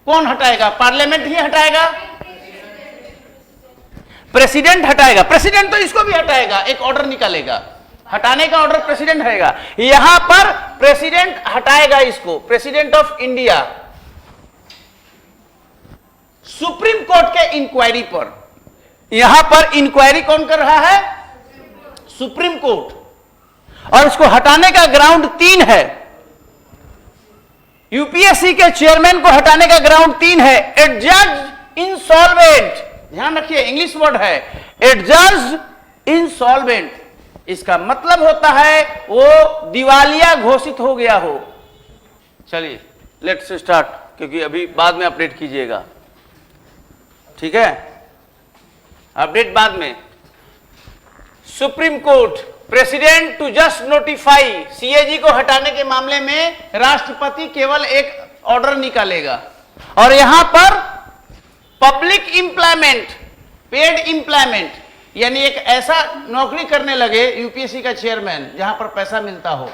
कौन हटाएगा? पार्लियामेंट ही हटाएगा, प्रेसिडेंट हटाएगा। प्रेसिडेंट तो इसको भी हटाएगा, एक ऑर्डर निकालेगा, हटाने का ऑर्डर प्रेसिडेंट हटाएगा। यहां पर प्रेसिडेंट हटाएगा इसको, president of India, supreme court के इंक्वायरी पर। यहां पर इंक्वायरी कौन कर रहा है? Supreme court. और इसको हटाने का ग्राउंड 3 है। यूपीएससी के चेयरमैन को हटाने का ग्राउंड 3 है। एडजर्ज इंसॉल्वेंट, ध्यान रखिए इंग्लिश वर्ड है, एडजर्ज इंसॉल्वेंट। इसका मतलब होता है वो दिवालिया घोषित हो गया हो। चलिए लेट्स स्टार्ट, क्योंकि अभी बाद में अपडेट कीजिएगा, ठीक है, अपडेट बाद में। Supreme court, president to just notify, CAG को हटाने के मामले में राष्ट्रपति केवल एक ऑर्डर निकालेगा। और यहां पर पब्लिक एम्प्लॉयमेंट, पेड एम्प्लॉयमेंट, यानी एक ऐसा नौकरी करने लगे यूपीएससी का चेयरमैन जहां पर पैसा मिलता हो,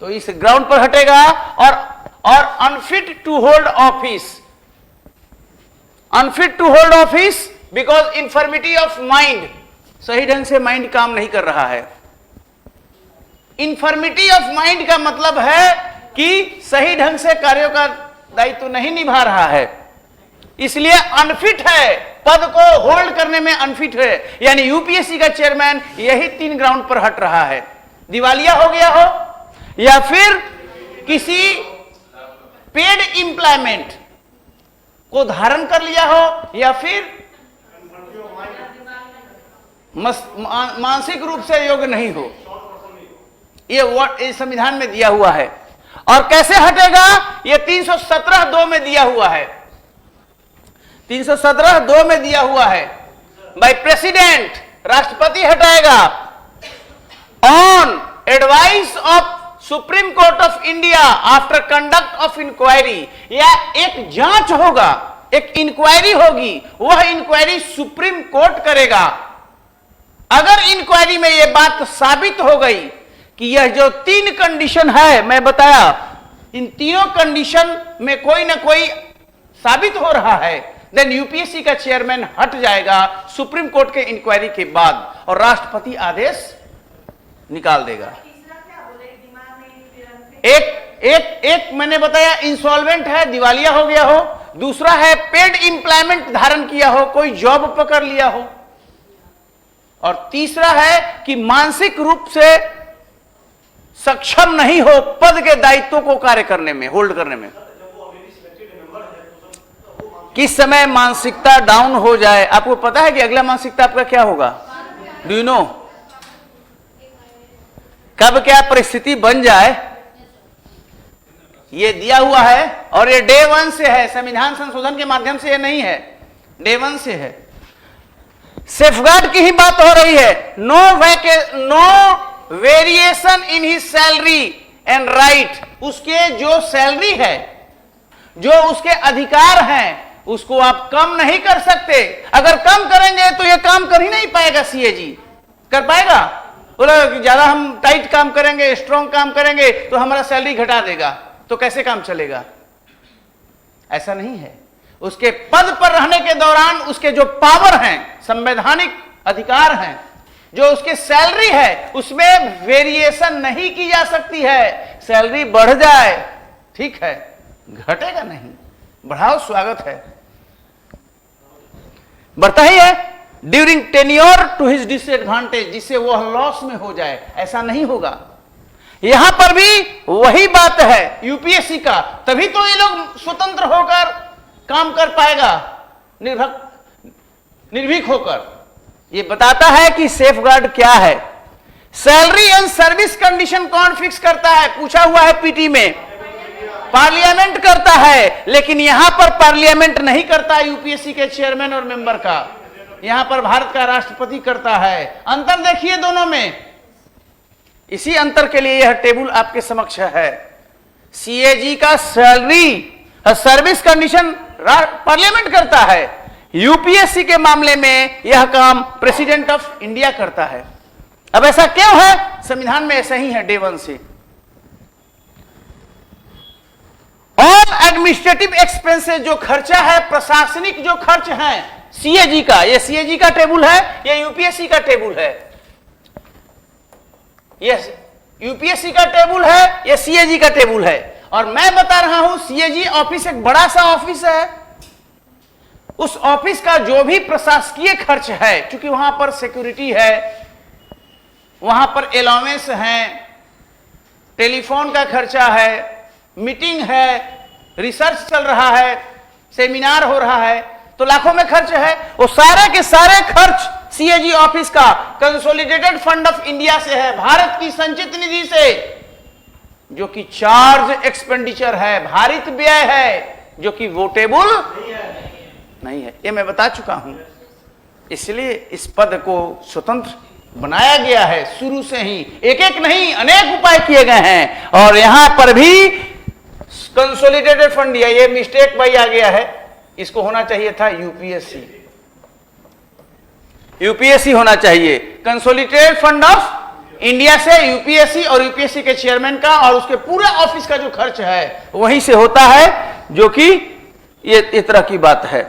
तो इस ग्राउंड पर हटेगा। और unfit to hold office, unfit to hold office because infirmity of mind, सही ढंग से माइंड काम नहीं कर रहा है। इंफर्मिटी ऑफ माइंड का मतलब है कि सही ढंग से कार्यों का दायित्व नहीं निभा रहा है, इसलिए अनफिट है, पद को होल्ड करने में अनफिट है। यानी यूपीएससी का चेयरमैन यही 3 ग्राउंड पर हट रहा है। दिवालिया हो गया हो, या फिर किसी पेड एम्प्लॉयमेंट को धारण कर लिया हो, या फिर मानसिक रूप से योग्य नहीं हो। ये संविधान में दिया हुआ है। और कैसे हटेगा? ये 317(2) में दिया हुआ है, 317(2) में दिया हुआ है। बाय प्रेसिडेंट, राष्ट्रपति हटाएगा। On advice of supreme court of India after conduct of inquiry, या एक जांच होगा, एक इंक्वायरी होगी, वह इंक्वायरी सुप्रीम कोर्ट करेगा। अगर इंक्वायरी में यह बात साबित हो गई कि यह जो 3 कंडीशन है मैं बताया, इन तीनों कंडीशन में कोई ना कोई साबित हो रहा है, देन यूपीएससी का चेयरमैन हट जाएगा सुप्रीम कोर्ट के इंक्वायरी के बाद, और राष्ट्रपति आदेश निकाल देगा। एक मैंने बताया इंसॉल्वेंट है, दिवालिया हो गया हो। दूसरा है पेड एम्प्लॉयमेंट धारण किया हो, कोई जॉब पकड़ लिया हो। और तीसरा है कि मानसिक रूप से सक्षम नहीं हो पद के दायित्वों को कार्य करने में, होल्ड करने में। किस समय मानसिकता डाउन हो जाए, आपको पता है कि अगला मानसिकता आपका क्या होगा? डू यू नो कब क्या परिस्थिति बन जाए? ये दिया हुआ है और ये डे 1 से है, संविधान संशोधन के माध्यम से ये नहीं है, डे 1 से है। सेफगार्ड की ही बात हो रही है। No variation in his salary and right, उसके जो सैलरी है, जो उसके अधिकार हैं, उसको आप कम नहीं कर सकते। अगर कम करेंगे तो ये काम कर ही नहीं पाएगा। सीएजी कर पाएगा? बोला कि ज्यादा हम टाइट काम करेंगे, स्ट्रॉन्ग काम करेंगे तो हमारा सैलरी घटा देगा, तो कैसे काम चलेगा? ऐसा नहीं है। उसके पद पर रहने के दौरान उसके जो पावर हैं, संवैधानिक अधिकार हैं, जो उसके सैलरी है, उसमें वेरिएशन नहीं की जा सकती है। सैलरी बढ़ जाए ठीक है, घटेगा नहीं, बढ़ाओ स्वागत है, बढ़ता ही है। During tenure to his disadvantage, जिससे वह लॉस में हो जाए, ऐसा नहीं होगा। यहां पर भी वही बात है यूपीएससी का, तभी तो ये लोग स्वतंत्र होकर काम कर पाएगा, निर्भीक होकर। ये बताता है कि सेफगार्ड क्या है। सैलरी एंड सर्विस कंडीशन कौन फिक्स करता है? पूछा हुआ है पीटी में। पार्लियामेंट करता है, लेकिन यहां पर पार्लियामेंट नहीं करता यूपीएससी के चेयरमैन और मेंबर का, यहां पर भारत का राष्ट्रपति करता है। अंतर देखिए दोनों में। इसी अंतर के लिए यह टेबल आपके समक्ष है। सीएजी का सैलरी सर्विस कंडीशन पार्लियामेंट करता है, यूपीएससी के मामले में यह काम प्रेसिडेंट ऑफ इंडिया करता है। अब ऐसा क्यों है? संविधान में ऐसा ही है डे वन से। ऑल एडमिनिस्ट्रेटिव एक्सपेंसेस, जो खर्चा है, प्रशासनिक जो खर्च है सीएजी का, ये सीएजी का टेबल है, ये यूपीएससी का टेबल है। ये यूपीएससी का टेबल है, ये सीएजी का टेबल है। और मैं बता रहा हूं सीएजी ऑफिस एक बड़ा सा ऑफिस है। उस ऑफिस का जो भी प्रशासकीय खर्च है, क्योंकि वहां पर सिक्योरिटी है, वहां पर अलाउंस है, टेलीफोन का खर्चा है, मीटिंग है, रिसर्च चल रहा है, सेमिनार हो रहा है, तो लाखों में खर्च है। वो सारे के सारे खर्च सीएजी ऑफिस का कंसोलिडेटेड फंड ऑफ इंडिया से है, भारत की संचित निधि से, जो कि चार्ज एक्सपेंडिचर है, भारित व्यय है, जो कि वोटेबल नहीं है। ये मैं बता चुका हूं। इसलिए इस पद को स्वतंत्र बनाया गया है शुरू से ही। एक एक नहीं, अनेक उपाय किए गए हैं। और यहां पर भी कंसोलिडेटेड फंड दिया, ये मिस्टेक भाई आ गया है, इसको होना चाहिए था यूपीएससी। यूपीएससी होना चाहिए। कंसोलिडेटेड फंड ऑफ इंडिया से यूपीएससी, और यूपीएससी के चेयरमैन का और उसके पूरे ऑफिस का जो खर्च है वहीं से होता है, जो कि ये इस तरह की बात है।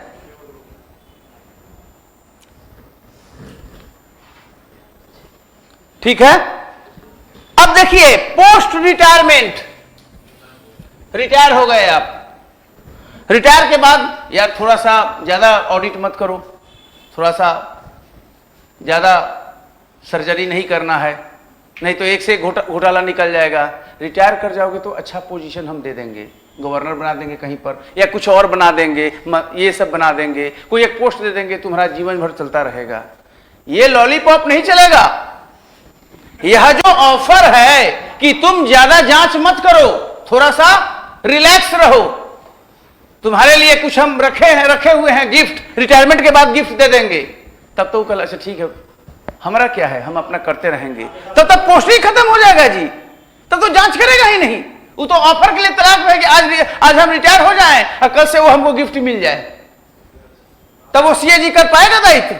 ठीक है। अब देखिए पोस्ट रिटायरमेंट, रिटायर हो गए आप, रिटायर के बाद यार थोड़ा सा ज्यादा ऑडिट मत करो, थोड़ा सा ज्यादा सर्जरी नहीं करना है, नहीं तो एक से एक घोटाला निकल जाएगा। रिटायर कर जाओगे तो अच्छा पोजीशन हम दे देंगे, गवर्नर बना देंगे कहीं पर, या कुछ और बना देंगे, ये सब बना देंगे, कोई एक पोस्ट दे देंगे, तुम्हारा जीवन भर चलता रहेगा। ये लॉलीपॉप नहीं चलेगा। यह जो ऑफर है कि तुम ज्यादा जांच मत करो, थोड़ा सा रिलैक्स रहो, तुम्हारे लिए कुछ हम रखे हुए हैं गिफ्ट, रिटायरमेंट के बाद गिफ्ट दे देंगे, तब तो कल अच्छा ठीक है, हमारा क्या है, हम अपना करते रहेंगे, तब तक पोस्ट ही खत्म हो जाएगा जी, तब तो जांच करेगा ही नहीं। वो तो ऑफर के लिए तलाश में है कि आज हम रिटायर हो जाएं और कल से वो हमको गिफ्ट मिल जाए, तब वो सीएजी कर पाएगा दायित्व?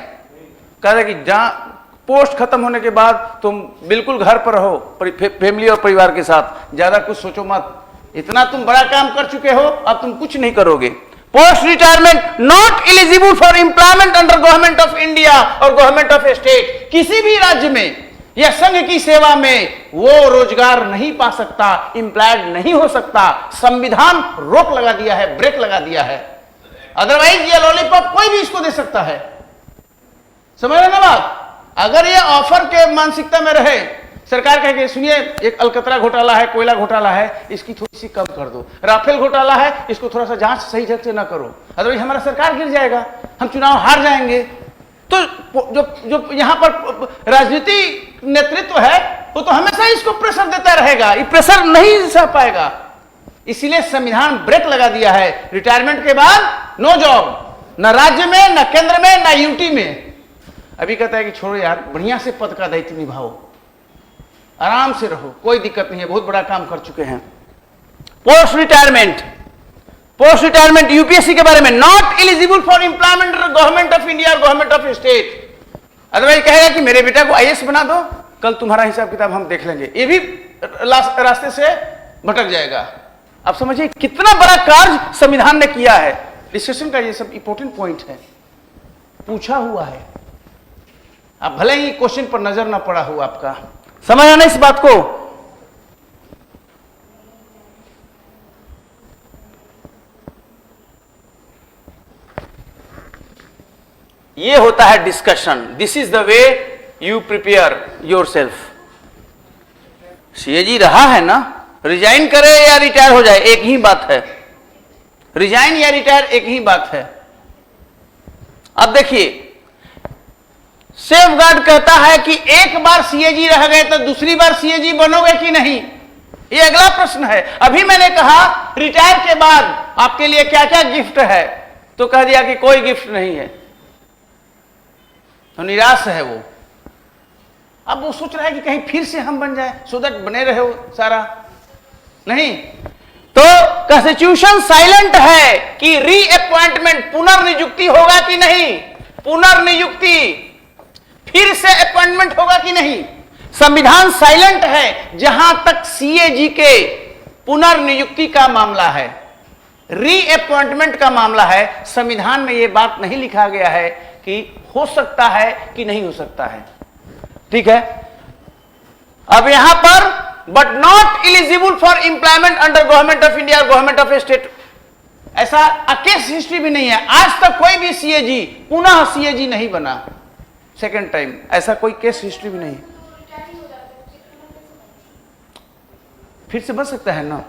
कह रहा कि पोस्ट खत्म होने के बाद तुम बिल्कुल घर पर रहो, फैमिली और परिवार के साथ, ज्यादा कुछ सोचो मत, इतना तुम बड़ा काम कर चुके हो, अब तुम कुछ नहीं करोगे। Post retirement not eligible for employment under government of India और गवर्नमेंट ऑफ स्टेट। किसी भी राज्य में या संघ की सेवा में वो रोजगार नहीं पा सकता, एम्प्लॉयड नहीं हो सकता। संविधान रोक लगा दिया है, ब्रेक लगा दिया है। अदरवाइज ये लॉलीपॉप कोई भी इसको दे सकता है। समझ रहे ना बात? अगर ये ऑफर के मानसिकता में रहे, सरकार कहेगी सुनिए एक अलकतरा घोटाला है, कोयला घोटाला है, इसकी थोड़ी सी कम कर दो, राफेल घोटाला है, इसको थोड़ा सा जांच सही ढंग से ना करो, अदरवाइज हमारा सरकार गिर जाएगा, हम चुनाव हार जाएंगे। तो जो यहां पर राजनीति नेतृत्व है वो तो हमेशा इसको प्रेशर देता रहेगा, ये प्रेशर नहीं सह पाएगा। इसीलिए संविधान ब्रेक लगा दिया है। रिटायरमेंट के बाद नो जॉब, न राज्य में, न केंद्र में, न यूटी में। अभी कहता है कि छोड़ो यार, बढ़िया से पद का दायित्व निभाओ, आराम से रहो, कोई दिक्कत नहीं है, बहुत बड़ा काम कर चुके हैं। पोस्ट रिटायरमेंट यूपीएससी के बारे में not eligible for employment government of India और गवर्नमेंट ऑफ स्टेट। अदरवाइज कहेगा कि मेरे बेटा को आईएएस बना दो, कल तुम्हारा हिसाब किताब हम देख लेंगे, ये भी रास्ते से भटक जाएगा। अब समझिए कितना बड़ा कार्य संविधान ने किया है। डिस्कशन का ये सब इंपॉर्टेंट पॉइंट है, पूछा हुआ है। अब भले ही क्वेश्चन पर नजर ना पड़ा हो, आपका समझ आना इस बात को। ये होता है discussion. This is the way you prepare your self. CAG रहा है ना, रिजाइन करे या रिटायर हो जाए एक ही बात है, रिजाइन या रिटायर एक ही बात है। अब देखिए सेफगार्ड कहता है कि एक बार सीएजी रह गए तो दूसरी बार सीएजी बनोगे कि नहीं, ये अगला प्रश्न है। अभी मैंने कहा रिटायर के बाद आपके लिए क्या क्या गिफ्ट है, तो कह दिया कि कोई गिफ्ट नहीं है, तो निराश है वो। अब वो सोच रहा है कि कहीं फिर से हम बन जाए, सो दैट बने रहे हो सारा, नहीं। तो कॉन्स्टिट्यूशन साइलेंट है कि रीअपॉइंटमेंट पुनर्नियुक्ति होगा कि नहीं, पुनर्नियुक्ति फिर से अपॉइंटमेंट होगा कि नहीं। संविधान साइलेंट है जहां तक सीएजी के पुनर्नियुक्ति का मामला है, रीअपॉइंटमेंट का मामला है। संविधान में यह बात नहीं लिखा गया है कि हो सकता है कि नहीं हो सकता है, ठीक है। अब यहां पर but not eligible for employment under government of India, government of state, ऐसा केस हिस्ट्री भी नहीं है। आज तक कोई भी सीएजी पुनः सीएजी नहीं बना सेकेंड टाइम, ऐसा कोई केस हिस्ट्री भी नहीं। फिर से बन सकता है ना,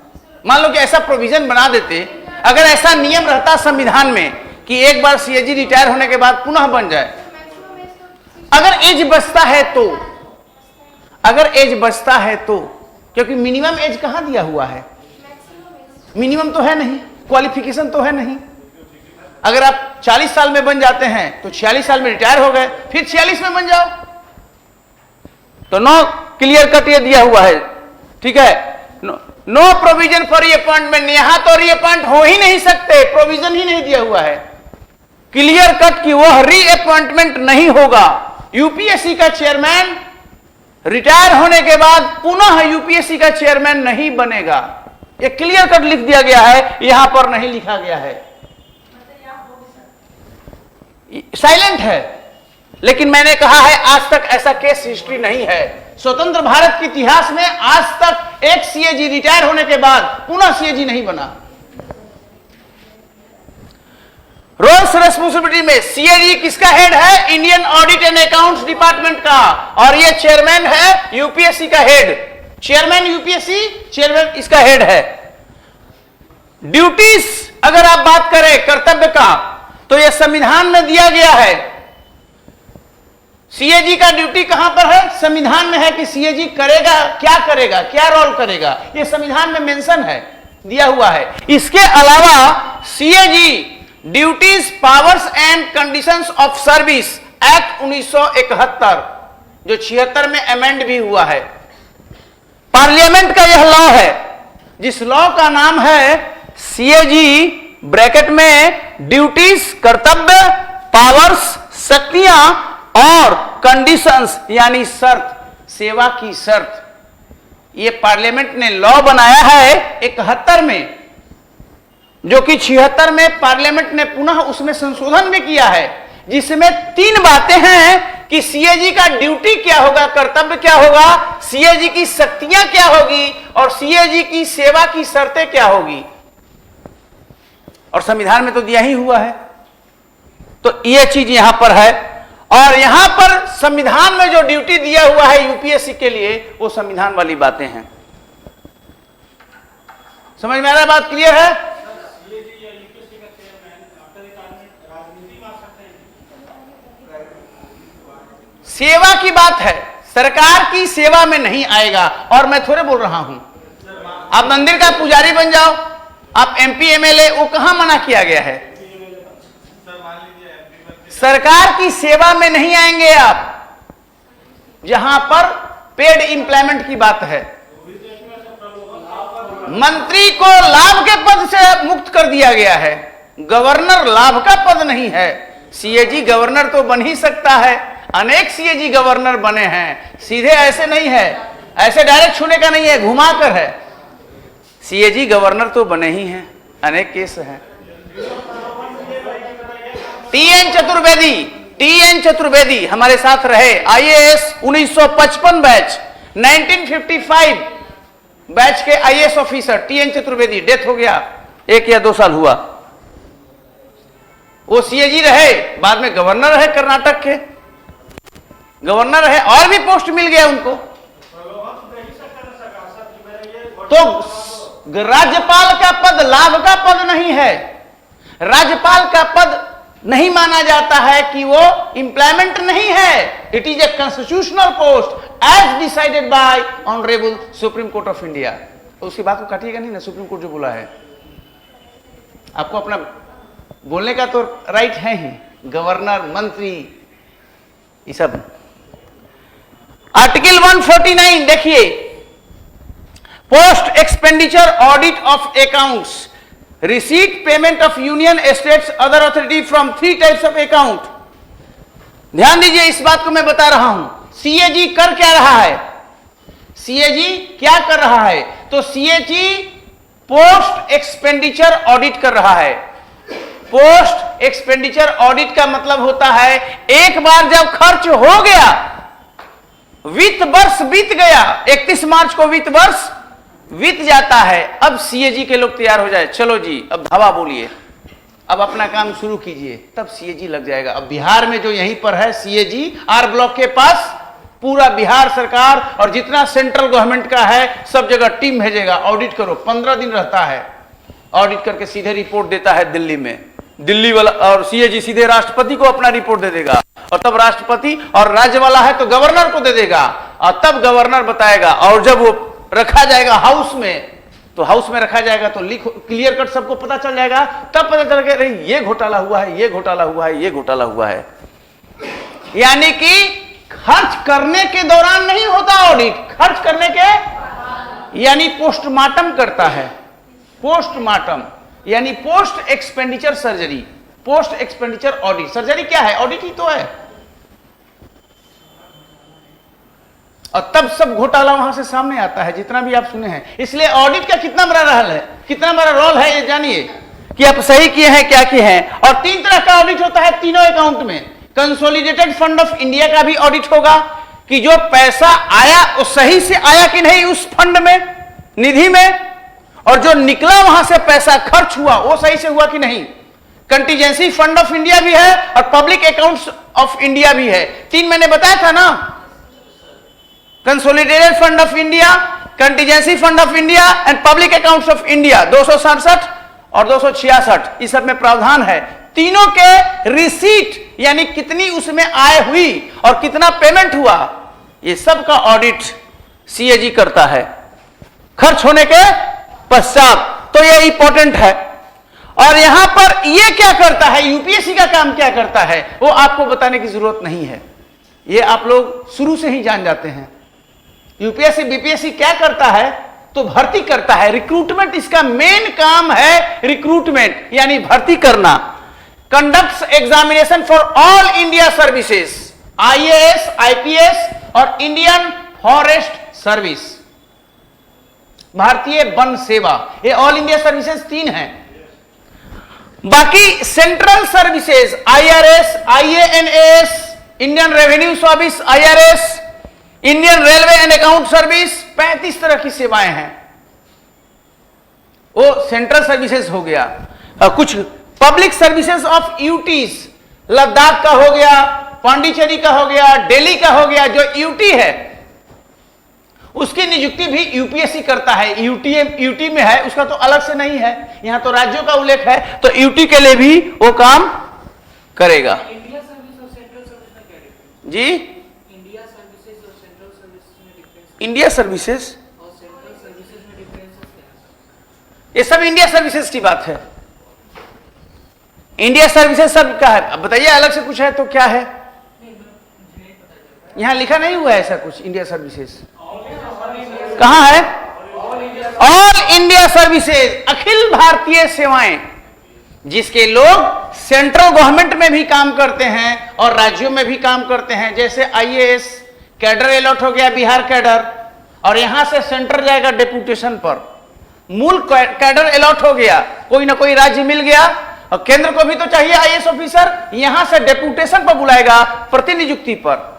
मान लो कि ऐसा प्रोविजन बना देते, अगर ऐसा नियम रहता संविधान में कि एक बार सीएजी रिटायर होने के बाद पुनः बन जाए, अगर एज बचता है तो, अगर एज बचता है तो, क्योंकि मिनिमम एज कहां दिया हुआ है, मिनिमम तो है नहीं, क्वालिफिकेशन तो है नहीं। अगर आप 40 साल में बन जाते हैं तो 46 साल में रिटायर हो गए, फिर 46 में बन जाओ, तो नो क्लियर कट ये दिया हुआ है, ठीक है। नो प्रोविजन फॉर रीअपॉइंटमेंट, यहां तो रीअपॉइंट हो ही नहीं सकते, प्रोविजन ही नहीं दिया हुआ है क्लियर कट कि वह रीअपॉइंटमेंट नहीं होगा। यूपीएससी का चेयरमैन रिटायर होने के बाद पुनः यूपीएससी का चेयरमैन नहीं बनेगा, यह क्लियर कट लिख दिया गया है, यहां पर नहीं लिखा गया है, साइलेंट है। लेकिन मैंने कहा है आज तक ऐसा केस हिस्ट्री नहीं है स्वतंत्र भारत के इतिहास में, आज तक एक सीएजी रिटायर होने के बाद पुनः सीएजी नहीं बना। रोल्स रेस्पॉन्सिबिलिटी में सीएजी किसका हेड है, Indian audit and accounts department का, और ये चेयरमैन है यूपीएससी का हेड, चेयरमैन यूपीएससी, चेयरमैन इसका हेड है। ड्यूटीज अगर आप बात करें कर्तव्य का, तो यह संविधान में दिया गया है। सीएजी का ड्यूटी कहां पर है, संविधान में है कि सीएजी करेगा क्या रोल करेगा, यह संविधान में मेंशन है, दिया हुआ है। इसके अलावा CAG duties powers and conditions of service act 1971 जो 76 में अमेंड भी हुआ है, पार्लियामेंट का यह लॉ है, जिस लॉ का नाम है सीएजी ब्रैकेट में ड्यूटीज कर्तव्य, पावर्स शक्तियां और कंडीशंस यानी शर्त, सेवा की शर्त। यह पार्लियामेंट ने लॉ बनाया है 71 में, जो कि 76 में पार्लियामेंट ने पुनः उसमें संशोधन भी किया है, जिसमें 3 बातें हैं कि सीएजी का ड्यूटी क्या होगा, कर्तव्य क्या होगा, सीएजी की शक्तियां क्या होगी और सीएजी की सेवा की शर्तें क्या होगी, और संविधान में तो दिया ही हुआ है। तो यह चीज यहां पर है, और यहां पर संविधान में जो ड्यूटी दिया हुआ है यूपीएससी के लिए, वो संविधान वाली बातें हैं। समझ में आ रहा है, बात क्लियर है। सेवा की बात है, सरकार की सेवा में नहीं आएगा, और मैं थोड़े बोल रहा हूं, आप मंदिर का पुजारी बन जाओ, आप एमपी एमएलए, वो कहां मना किया गया है, सरकार की सेवा में नहीं आएंगे आप, जहां पर पेड एम्प्लॉयमेंट की बात है। मंत्री को लाभ के पद से मुक्त कर दिया गया है, गवर्नर लाभ का पद नहीं है। सीएजी गवर्नर तो बन ही सकता है, अनेक सीएजी गवर्नर बने हैं, सीधे ऐसे नहीं है, ऐसे डायरेक्ट छूने का नहीं है, घुमाकर है। सीएजी गवर्नर तो बने ही हैं, अनेक केस हैं। टीएन चतुर्वेदी हमारे साथ रहे, आईएएस 1955 बैच, 1955 बैच के IAS officer TN Chaturvedi, death हो गया, 1 या 2 साल हुआ। वो सीएजी रहे, बाद में गवर्नर रहे, कर्नाटक के गवर्नर रहे, और भी पोस्ट मिल गया उनको। तो राज्यपाल का पद लाभ का पद नहीं है, राज्यपाल का पद नहीं माना जाता है कि वो इंप्लीमेंट नहीं है। It is a constitutional post as decided by honourable supreme court of India. उसकी बात को काटिएगा नहीं ना, सुप्रीम कोर्ट जो बोला है, आपको अपना बोलने का तो राइट है ही, गवर्नर, मंत्री, ये सब। आर्टिकल 149 देखिए, post expenditure audit of accounts, receipt payment of union states other authority from 3 types of account. ध्यान दीजिए, इस बात को मैं बता रहा हूं। सीएजी कर क्या रहा है? सीएजी क्या कर रहा है? तो सीएजी पोस्ट एक्सपेंडिचर ऑडिट कर रहा है। पोस्ट एक्सपेंडिचर ऑडिट का मतलब होता है एक बार जब खर्च हो गया, वित्त वर्ष बीत गया, 31 मार्च को वित्त वर्ष बीत जाता है, अब सीएजी के लोग तैयार हो जाए, चलो जी अब धावा बोलिए, अब अपना काम शुरू कीजिए, तब सीएजी लग जाएगा। अब बिहार में जो यहीं पर है सीएजी आर ब्लॉक के पास, पूरा बिहार सरकार और जितना सेंट्रल गवर्नमेंट का है सब जगह टीम भेजेगा, ऑडिट करो, 15 दिन रहता है, ऑडिट करके सीधे रिपोर्ट देता है दिल्ली में, दिल्ली वाला, और सीएजी सीधे राष्ट्रपति को अपना रिपोर्ट दे देगा, और तब राष्ट्रपति, और राज्य वाला है तो गवर्नर को दे देगा, और तब गवर्नर बताएगा, और जब वो रखा जाएगा हाउस में, तो हाउस में रखा जाएगा तो क्लियर कट सबको पता चल जाएगा, तब पता चल गया ये घोटाला हुआ है, ये घोटाला हुआ है, ये घोटाला हुआ है। यानी कि खर्च करने के दौरान नहीं होता ऑडिट, खर्च करने के यानी पोस्टमार्टम करता है, पोस्टमार्टम यानी post expenditure surgery, post expenditure audit. Surgery क्या है? ऑडिट ही तो है। और तब सब घोटाला वहां से सामने आता है जितना भी आप सुने हैं। इसलिए ऑडिट का कितना बड़ा रोल है, कितना बड़ा रोल है ये जानिए, कि आप सही किए हैं, क्या किए हैं। और 3 तरह का ऑडिट होता है तीनों अकाउंट में। कंसोलिडेटेड फंड ऑफ इंडिया का भी ऑडिट होगा कि जो पैसा आया वो सही से आया कि नहीं उस फंड में, निधि में, और जो निकला वहां से पैसा खर्च हुआ वो सही से हुआ कि नहीं। कंटीजेंसी फंड ऑफ इंडिया भी है और पब्लिक अकाउंट्स ऑफ इंडिया भी है। 3 मैंने बताया था ना, consolidated fund of India, contingency fund of India and public accounts of India, 267 और 266, इस सब में प्रावधान है। तीनों के रिसीट यानी कितनी उसमें आय हुई और कितना पेमेंट हुआ, ये सब का ऑडिट सीएजी करता है खर्च होने के पश्चात। तो ये इंपॉर्टेंट है। और यहां पर ये क्या करता है, यूपीएससी का काम क्या करता है, वो आपको बताने की जरूरत नहीं है, ये आप लोग शुरू से ही जान जाते हैं। यूपीएससी बीपीएससी क्या करता है, तो भर्ती करता है, रिक्रूटमेंट इसका मेन काम है, रिक्रूटमेंट यानी भर्ती करना। Conducts examination for all India services, IAS, IPS और इंडियन फॉरेस्ट सर्विस, भारतीय वन सेवा, ये ऑल इंडिया सर्विसेज 3 हैं। बाकी central services IRS, IANS, Indian revenue service IRS, Indian railway and account service, 35 तरह की सेवाएं हैं, वो सेंट्रल सर्विसेज हो गया। कुछ public services of UTs, Ladakh का हो गया, पांडिचेरी का हो गया, दिल्ली का हो गया, जो यूटी है उसकी नियुक्ति भी यूपीएससी करता है। यूटी में है, उसका तो अलग से नहीं है, यहां तो राज्यों का उल्लेख है, तो यूटी के लिए भी वो काम करेगा। इंडिया सर्विस और सेंट्रल सर्विस में क्या डिफरेंस? जी, इंडिया सर्विसेज और सेंट्रल सर्विस में डिफरेंस, इंडिया सर्विसेज और सेंट्रल सर्विसेज में डिफरेंस क्या है? ये सब इंडिया सर्विसेज की बात है। इंडिया सर्विसेज सब क्या है, अब बताइए, अलग से कुछ है तो क्या है? यहां लिखा नहीं हुआ है ऐसा कुछ। इंडिया सर्विसेज कहां है? All India services, Akhil Bharatiya सेवाएं, जिसके लोग सेंट्रल गवर्नमेंट में भी काम करते हैं और राज्यों में भी काम करते हैं। जैसे आईएएस कैडर अलॉट हो गया, बिहार कैडर, और यहां से सेंटर जाएगा डेपुटेशन पर, मूल कैडर अलॉट हो गया, कोई ना कोई राज्य मिल गया, और केंद्र को भी तो चाहिए आईएएस ऑफिसर, यहां से डेपुटेशन पर बुलाएगा, प्रतिनियुक्ति पर।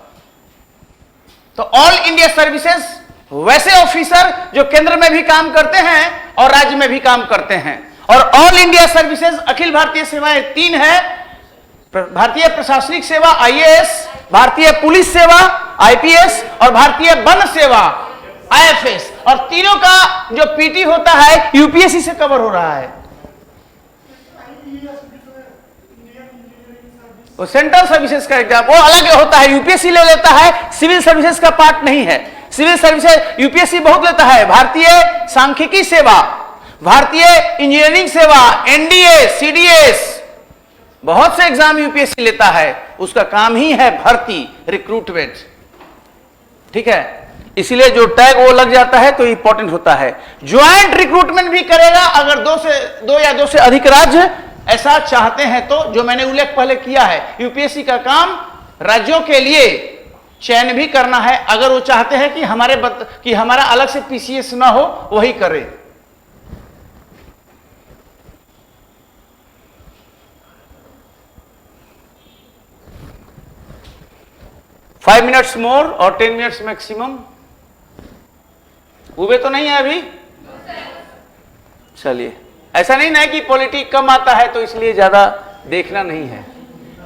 तो ऑल इंडिया सर्विसेज वैसे ऑफिसर जो केंद्र में भी काम करते हैं और राज्य में भी काम करते हैं। और all India services Akhil Bharatiya सेवाएं 3 है, भारतीय प्रशासनिक सेवा आईएएस, भारतीय पुलिस सेवा आईपीएस और भारतीय वन सेवा आईएफएस, और तीनों का जो पीटी होता है यूपीएससी से कवर हो रहा है। वो सेंट्रल सर्विसेज का एग्जाम, वो अलग होता है, यूपीएससी ले लेता है, सिविल सर्विसेज का पार्ट नहीं है। सिविल सर्विसेज यूपीएससी बहुत लेता है, भारतीय सांख्यिकी सेवा, भारतीय इंजीनियरिंग सेवा, एनडीए, सीडीएस, बहुत से एग्जाम यूपीएससी लेता है। उसका काम ही है भर्ती, रिक्रूटमेंट, ठीक है। इसलिए जो टैग वो लग जाता है तो इंपॉर्टेंट होता है। ज्वाइंट रिक्रूटमेंट भी करेगा अगर दो या दो से अधिक राज्य ऐसा चाहते हैं तो, जो मैंने उल्लेख पहले किया है। यूपीएससी का काम राज्यों के लिए चयन भी करना है, अगर वो चाहते हैं कि हमारा अलग से पीसीएस ना हो, वही करे। फाइव मिनट्स मोर और 10 मिनट्स मैक्सिमम। उबे तो नहीं है अभी? चलिए, ऐसा नहीं ना कि पॉलिटिक्स कम आता है तो इसलिए ज्यादा देखना नहीं है।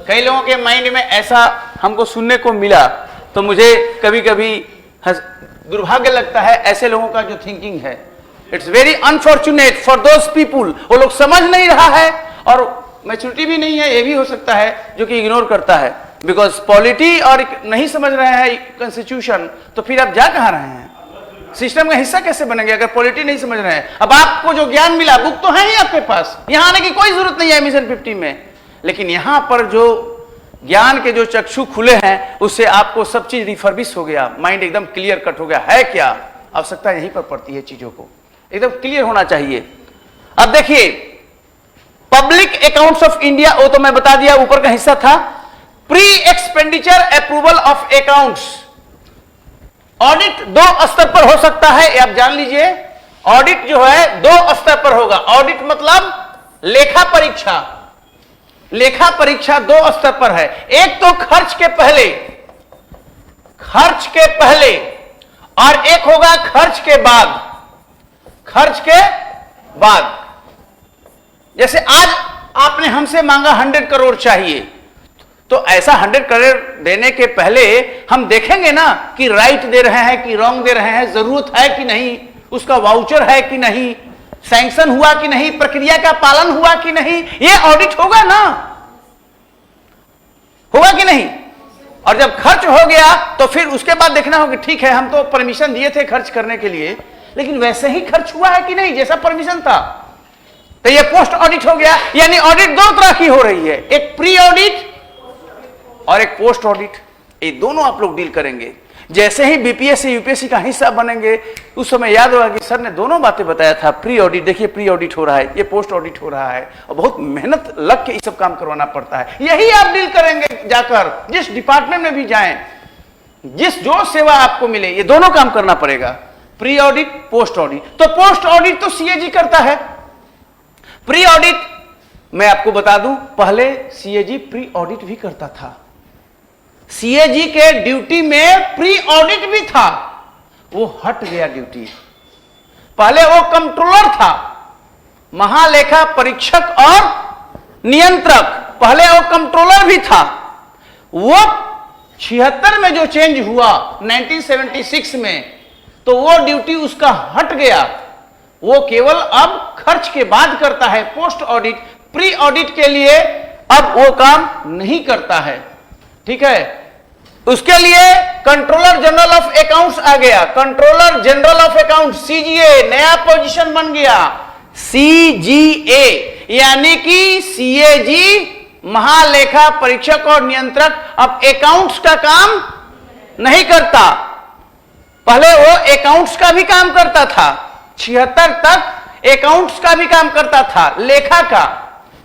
कई लोगों के माइंड में ऐसा हमको सुनने को मिला, तो मुझे कभी कभी दुर्भाग्य लगता है ऐसे लोगों का जो थिंकिंग है। It's very unfortunate for those people. वो लोग समझ नहीं रहा है और मैच्योरिटी भी नहीं है, ये भी हो सकता है, जो कि इग्नोर करता है। बिकॉज पॉलिटी और नहीं समझ रहे हैं कॉन्स्टिट्यूशन, तो फिर आप जा कहां रहे हैं? सिस्टम का हिस्सा कैसे बनेंगे अगर पॉलिटी नहीं समझ रहे हैं? अब आपको जो ज्ञान मिला, बुक तो है ही आपके पास, यहां आने की कोई जरूरत नहीं है मिशन 50 में। लेकिन यहां पर जो ज्ञान के जो चक्षु खुले हैं, उससे आपको सब चीज रिफर्बिश हो गया, माइंड एकदम क्लियर कट हो गया है। क्या आवश्यकता यहीं पर पड़ती है, चीजों को एकदम क्लियर होना चाहिए। अब देखिए, पब्लिक अकाउंट्स ऑफ इंडिया, वो तो मैं बता दिया, ऊपर का हिस्सा था। Pre expenditure approval of accounts, audit 2 स्तर पर हो सकता है, आप जान लीजिए। ऑडिट जो है 2 स्तर पर होगा। ऑडिट मतलब लेखा परीक्षा। लेखा परीक्षा 2 स्तर पर है। एक तो खर्च के पहले और एक होगा खर्च के बाद। खर्च के बाद, जैसे आज आपने हमसे मांगा 100 करोड़ चाहिए, तो ऐसा 100 करोड़ देने के पहले हम देखेंगे ना कि राइट दे रहे हैं कि रॉन्ग दे रहे हैं, जरूरत है कि नहीं, उसका वाउचर है कि नहीं, सैंक्शन हुआ कि नहीं, प्रक्रिया का पालन हुआ कि नहीं, ये ऑडिट होगा ना, होगा कि नहीं। और जब खर्च हो गया तो फिर उसके बाद देखना होगा, ठीक है हम तो परमिशन दिए थे खर्च करने के लिए, लेकिन वैसे ही खर्च हुआ है कि नहीं जैसा परमिशन था, तो ये पोस्ट ऑडिट हो गया। यानी ऑडिट 2 तरह की हो रही है, एक प्री ऑडिट और एक पोस्ट ऑडिट। ये दोनों आप लोग डील करेंगे। जैसे ही बीपीएससी यूपीएससी का हिस्सा बनेंगे, उस समय याद होगा कि सर ने दोनों बातें बताया था। प्री ऑडिट, देखिए प्री ऑडिट हो रहा है, ये पोस्ट ऑडिट हो रहा है, और बहुत मेहनत लग के ये सब काम करवाना पड़ता है। यही आप डील करेंगे जाकर, जिस डिपार्टमेंट में भी जाएं, जो सेवा आपको मिले, ये दोनों काम करना पड़ेगा, प्री ऑडिट, पोस्ट ऑडिट। तो पोस्ट ऑडिट तो सीएजी करता है। प्री ऑडिट मैं आपको बता दूं, पहले सीएजी प्री ऑडिट भी करता था। सीएजी के ड्यूटी में प्री ऑडिट भी था, वो हट गया ड्यूटी। पहले वो कंट्रोलर था, महालेखा परीक्षक और नियंत्रक, पहले वो कंट्रोलर भी था। वो 76 में जो चेंज हुआ 1976 में, तो वो ड्यूटी उसका हट गया। वो केवल अब खर्च के बाद करता है पोस्ट ऑडिट। प्री ऑडिट के लिए अब वो काम नहीं करता है, ठीक है। उसके लिए कंट्रोलर जनरल ऑफ अकाउंट्स आ गया। Controller general of account, CGA, नया पोजीशन बन गया। सीजीए यानी कि सीएजी महालेखा परीक्षक और नियंत्रक अब अकाउंट्स का काम नहीं करता। पहले वो अकाउंट्स का भी काम करता था, 76 तक अकाउंट्स का भी काम करता था, लेखा का।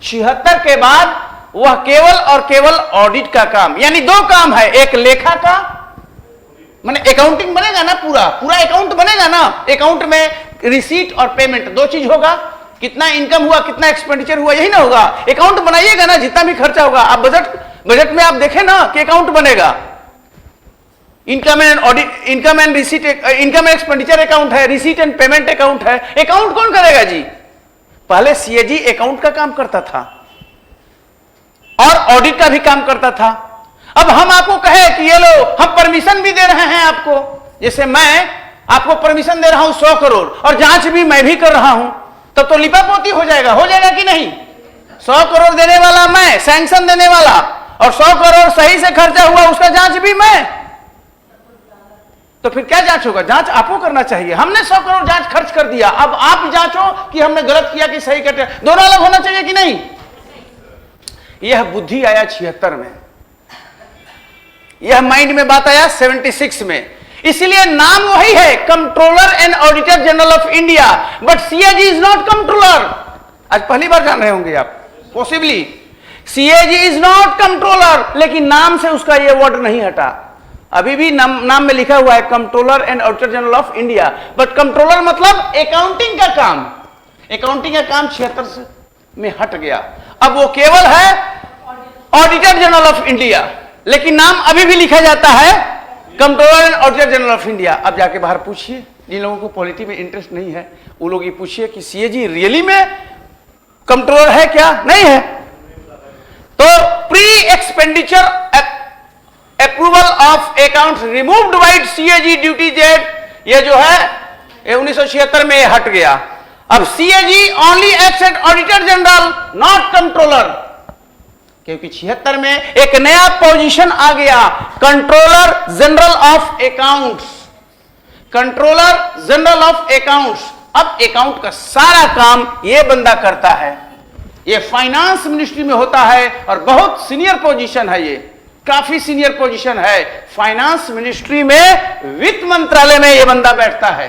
76 के बाद वह केवल और केवल ऑडिट का काम, यानी 2 काम है, एक लेखा का, माने अकाउंटिंग बनेगा ना, पूरा अकाउंट बनेगा ना। अकाउंट में रिसीट और पेमेंट 2 चीज होगा, कितना इनकम हुआ, कितना एक्सपेंडिचर हुआ, यही ना होगा। अकाउंट बनाइएगा ना, जितना भी खर्चा होगा। आप बजट में आप देखें ना कि अकाउंट बनेगा, income and audit, income and receipt, income and expenditure account है, रिसीट एंड पेमेंट अकाउंट है। अकाउंट कौन करेगा जी? पहले सीएजी अकाउंट का काम करता था और ऑडिट का भी काम करता था। अब हम आपको कहे कि ये लो, हम परमिशन भी दे रहे हैं आपको, जैसे मैं आपको परमिशन दे रहा हूं 100 करोड़ और जांच भी मैं भी कर रहा हूं, तब तो लिपापोती हो जाएगा कि नहीं? 100 करोड़ देने वाला मैं, सैंक्शन देने वाला, और 100 करोड़ सही से खर्चा हुआ, उसका जांच भी मैं, तो फिर क्या जांच होगा? जांच आपको करना चाहिए। हमने 100 करोड़ जांच खर्च कर दिया, अब आप जांचो कि हमने गलत किया कि सही किया। दोनों अलग होना चाहिए कि नहीं? यह बुद्धि आया 76 में, यह माइंड में बात आया 76 में। इसलिए नाम वही है, controller and auditor general of India, but CAG is not controller. आज पहली बार जान रहे होंगे आप, possibly CAG is not controller, लेकिन नाम से उसका यह वर्ड नहीं हटा। अभी भी नाम में लिखा हुआ है controller and auditor general of India, but controller मतलब अकाउंटिंग का काम। अकाउंटिंग का काम 76 में हट गया, अब वो केवल है ऑडिटर जनरल ऑफ इंडिया, लेकिन नाम अभी भी लिखा जाता है controller and auditor general of India. अब जाके बाहर पूछिए, जिन लोगों को पॉलिटी में इंटरेस्ट नहीं है वो लोग ये पूछिए कि सीएजी रियली में कंट्रोलर है क्या? नहीं है। तो pre expenditure approval of account removed by CAG duty jet, ये जो है 1976 में हट गया। अब CAG only acts as auditor general, not controller, क्योंकि 76 में एक नया पोजीशन आ गया, controller general of accounts. Controller general of accounts, अब अकाउंट का सारा काम यह बंदा करता है। यह फाइनेंस मिनिस्ट्री में होता है और बहुत सीनियर पोजीशन है, ये काफी सीनियर पोजीशन है फाइनेंस मिनिस्ट्री में, वित्त मंत्रालय में यह बंदा बैठता है।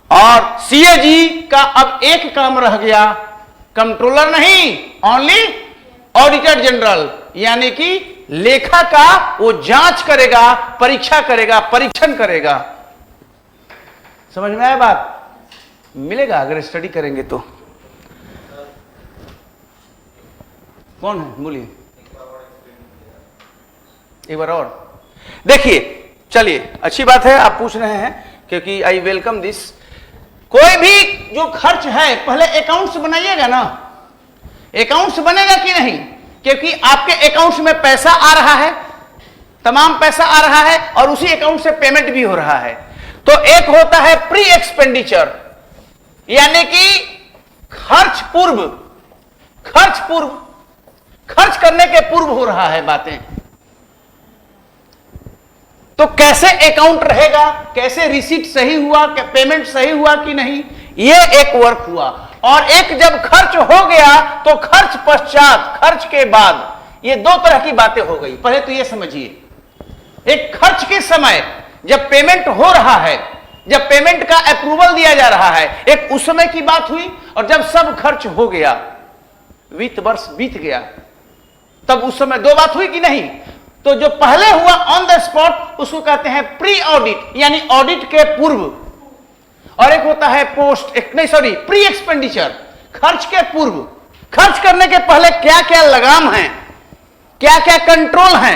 और सीएजी का अब एक काम रह गया, कंट्रोलर नहीं, ओनली ऑडिटर जनरल, यानी कि लेखा का वो जांच करेगा, परीक्षा करेगा, परीक्षण करेगा। समझ में आया बात? मिलेगा अगर स्टडी करेंगे तो। कौन है? बोलिए एक बार और देखिए। चलिए, अच्छी बात है आप पूछ रहे हैं, क्योंकि आई वेलकम दिस। कोई भी जो खर्च है पहले अकाउंट्स बनाइएगा ना, अकाउंट्स बनेगा कि नहीं? क्योंकि आपके अकाउंट्स में पैसा आ रहा है, तमाम पैसा आ रहा है और उसी अकाउंट से पेमेंट भी हो रहा है। तो एक होता है प्री एक्सपेंडिचर, यानी कि खर्च पूर्व, खर्च करने के पूर्व हो रहा है बातें। तो कैसे अकाउंट रहेगा, कैसे रिसीट सही हुआ, पेमेंट सही हुआ कि नहीं, यह एक वर्क हुआ। और एक जब खर्च हो गया तो खर्च पश्चात, खर्च के बाद, ये दो तरह की बातें हो गई। पहले तो यह समझिए, एक खर्च के समय जब पेमेंट हो रहा है, जब पेमेंट का अप्रूवल दिया जा रहा है, एक उस समय की बात हुई। और जब सब खर्च हो गया, वित्त वर्ष बीत गया, तब उस समय दो बात हुई कि नहीं? तो जो पहले हुआ ऑन द स्पॉट, उसको कहते हैं प्री ऑडिट, यानी ऑडिट के पूर्व। और एक होता है प्री एक्सपेंडिचर, खर्च के पूर्व। खर्च करने के पहले क्या क्या लगाम है, क्या क्या कंट्रोल है,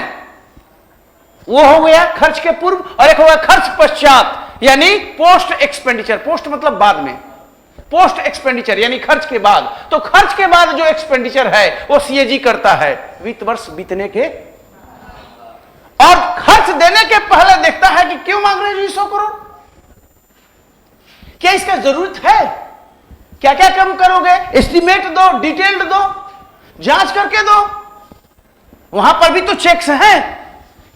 वो हो गया खर्च के पूर्व। और एक होगा खर्च पश्चात, यानी पोस्ट एक्सपेंडिचर। पोस्ट मतलब बाद में, पोस्ट एक्सपेंडिचर यानी खर्च के बाद। तो खर्च के बाद जो एक्सपेंडिचर है वो सीएजी करता है वित्त वर्ष बीतने के। और खर्च देने के पहले देखता है कि क्यों मांग रहे हैं 100 करोड़, क्या इसका जरूरत है, क्या क्या कम करोगे, एस्टिमेट दो, डिटेल्ड दो, जांच करके दो। वहां पर भी तो चेक्स हैं,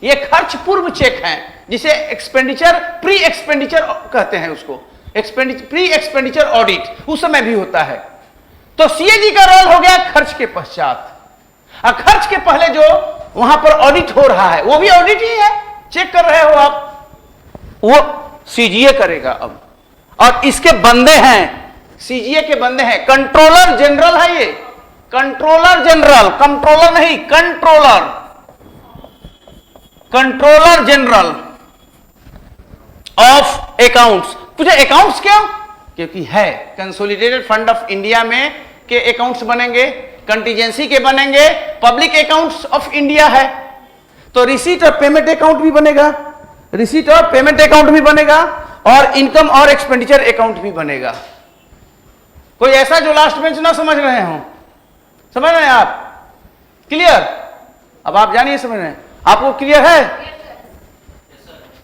ये खर्च पूर्व चेक हैं, जिसे एक्सपेंडिचर प्री एक्सपेंडिचर कहते हैं उसको। प्री एक्सपेंडिचर ऑडिट उस समय भी होता है। तो सीएजी का रोल हो गया खर्च के पश्चात। और खर्च के पहले जो वहां पर ऑडिट हो रहा है, वो भी ऑडिट ही है, चेक कर रहे हो आप, वो सीजीए करेगा अब। और इसके बंदे हैं, सीजीए के बंदे हैं, कंट्रोलर जनरल है ये, कंट्रोलर जनरल, कंट्रोलर नहीं, कंट्रोलर जनरल ऑफ अकाउंट्स। तुझे अकाउंट्स क्यों? क्योंकि है कंसोलिडेटेड फंड ऑफ इंडिया में के अकाउंट्स बनेंगे, कंटीजेंसी के बनेंगे, पब्लिक अकाउंट्स ऑफ इंडिया है, तो रिसीट और पेमेंट अकाउंट भी बनेगा, रिसीट और पेमेंट अकाउंट भी बनेगा, और इनकम और एक्सपेंडिचर अकाउंट भी बनेगा। कोई ऐसा जो लास्ट बेंच ना समझ रहे हो? समझ रहे हैं आप? क्लियर? अब आप जानिए, समझ रहे हैं? आपको क्लियर है?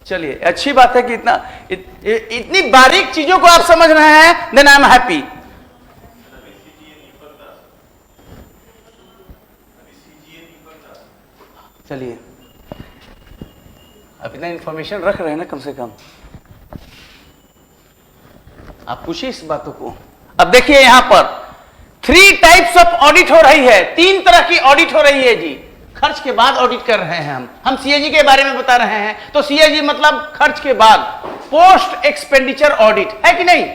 चलिए, अच्छी बात है कि इतनी बारीक चीजों को आप समझ रहे हैं, देन आई एम हैप्पी। चलिए, आप इतना इंफॉर्मेशन रख रहे हैं ना, कम से कम आप पूछिए इस बातों को। अब देखिए यहां पर 3 टाइप्स ऑफ ऑडिट हो रही है, 3 तरह की ऑडिट हो रही है जी। खर्च के बाद ऑडिट कर रहे हैं हम सीएजी के बारे में बता रहे हैं। तो सीएजी मतलब खर्च के बाद, पोस्ट एक्सपेंडिचर ऑडिट है कि नहीं।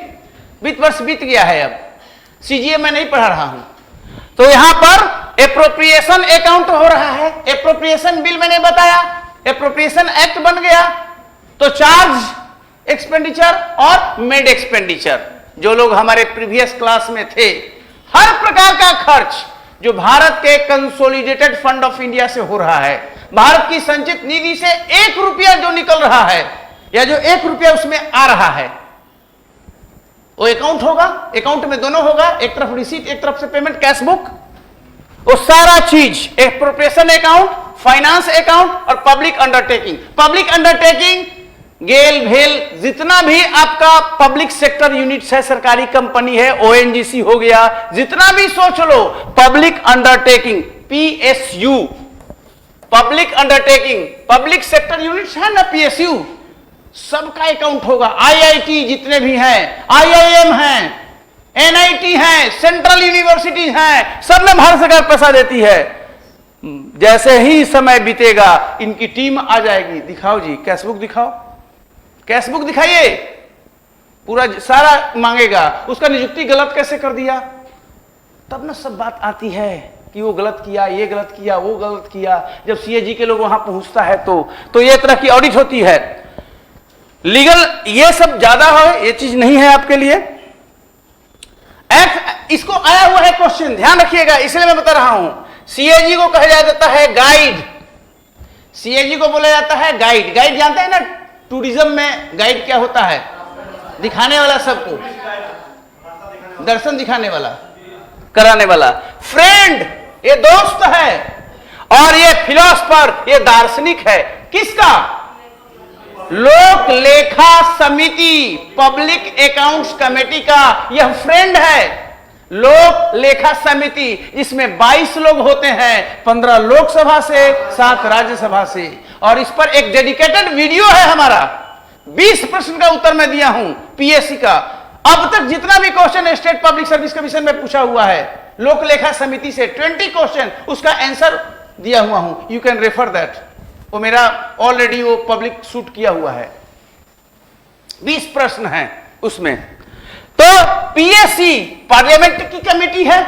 वित्त वर्ष बीत गया है, अब सीजीए में नहीं पढ़ा रहा हूं। तो यहां पर एप्रोप्रिएशन अकाउंट हो रहा है। एप्रोप्रिएशन बिल मैंने बताया, एप्रोप्रिएशन एक्ट बन गया, तो चार्ज एक्सपेंडिचर और मेड एक्सपेंडिचर, जो लोग हमारे प्रीवियस क्लास में थे, हर प्रकार का खर्च जो भारत के कंसोलिडेटेड फंड ऑफ इंडिया से हो रहा है, भारत की संचित निधि से 1 रुपया जो निकल रहा है या जो 1 रुपया उसमें आ रहा है, वो अकाउंट होगा। अकाउंट में दोनों होगा, एक तरफ रिसीट, एक तरफ से पेमेंट, कैश बुक, वो सारा चीज एप्रोप्रिएशन अकाउंट, फाइनेंस अकाउंट और पब्लिक अंडरटेकिंग। पब्लिक अंडरटेकिंग गेल भेल जितना भी आपका पब्लिक सेक्टर यूनिट्स है, सरकारी कंपनी है, ओएनजीसी हो गया, जितना भी सोच लो, public undertaking, PSU, public undertaking, public sector units है ना, पीएसयू, सबका अकाउंट होगा। आईआईटी जितने भी हैं, आईआईएम हैं, एनआईटी हैं, सेंट्रल यूनिवर्सिटी हैं, सब में भारत सरकार पैसा देती है। जैसे ही समय बीतेगा इनकी टीम आ जाएगी, दिखाओ जी कैशबुक दिखाओ, कैशबुक दिखाइए, पूरा सारा मांगेगा, उसका नियुक्ति गलत कैसे कर दिया, तब ना सब बात आती है कि वो गलत किया, ये गलत किया, वो गलत किया। जब सीएजी के लोग वहां पहुंचता है तो ये तरह की ऑडिट होती है। लीगल ये सब ज्यादा है, ये चीज नहीं है आपके लिए। एक्ट, इसको आया हुआ है क्वेश्चन, ध्यान रखिएगा, इसलिए मैं बता रहा हूं। सीएजी को कहा जाता है गाइड, सीएजी को बोला जाता है गाइड। गाइड जानते हैं ना, टूरिज्म में गाइड क्या होता है, दिखाने वाला, सबको दर्शन दिखाने वाला, कराने वाला। फ्रेंड ये दोस्त है, और ये फिलोसफर, ये दार्शनिक है। किसका? लोक लेखा समिति, पब्लिक अकाउंट्स कमेटी का यह फ्रेंड है। लोक लेखा समिति, जिसमें 22 लोग होते हैं, 15 लोकसभा से, 7 राज्यसभा से। और इस पर एक डेडिकेटेड वीडियो है हमारा, 20 प्रश्न का उत्तर मैं दिया हूं पीएससी का। अब तक जितना भी question state public service commission में पूछा हुआ है लोक लेखा समिति से, 20 क्वेश्चन, उसका आंसर दिया हुआ हूं। यू कैन रेफर दैट, वो मेरा ऑलरेडी वो पब्लिक शूट किया हुआ है। 20 प्रश्न हैं उसमें। तो पीएससी पार्लियामेंट की कमेटी है,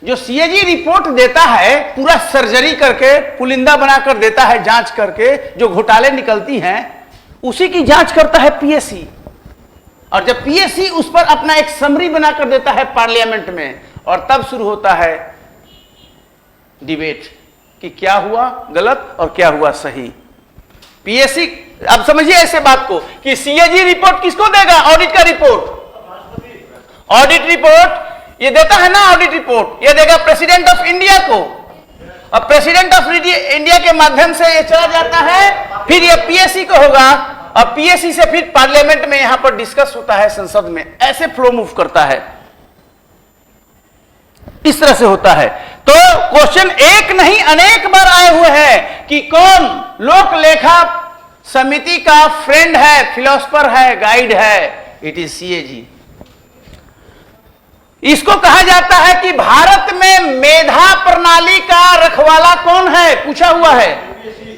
जो सीएजी रिपोर्ट देता है, पूरा सर्जरी करके, पुलिंदा बनाकर देता है, जांच करके, जो घोटाले निकलती हैं उसी की जांच करता है पीएससी। और जब पीएससी उस पर अपना एक समरी बनाकर देता है पार्लियामेंट में, और तब शुरू होता है डिबेट कि क्या हुआ गलत और क्या हुआ सही। पीएससी, अब समझिए ऐसे बात को कि सीएजी रिपोर्ट किसको देगा? ऑडिट का रिपोर्ट, ऑडिट रिपोर्ट ये देता है ना, ऑडिट रिपोर्ट ये देगा प्रेसिडेंट ऑफ इंडिया को, और प्रेसिडेंट ऑफ इंडिया के माध्यम से ये चला जाता है, फिर ये पीएससी को होगा, और पीएससी से फिर पार्लियामेंट में यहां पर डिस्कस होता है, संसद में। ऐसे फ्लो मूव करता है, इस तरह से होता है। तो क्वेश्चन एक नहीं अनेक बार आए हुए हैं कि कौन लोक लेखा समिति का फ्रेंड है, फिलोसफर है, गाइड है। It is CAG. इसको कहा जाता है कि भारत में मेधा प्रणाली का रखवाला कौन है, पूछा हुआ है।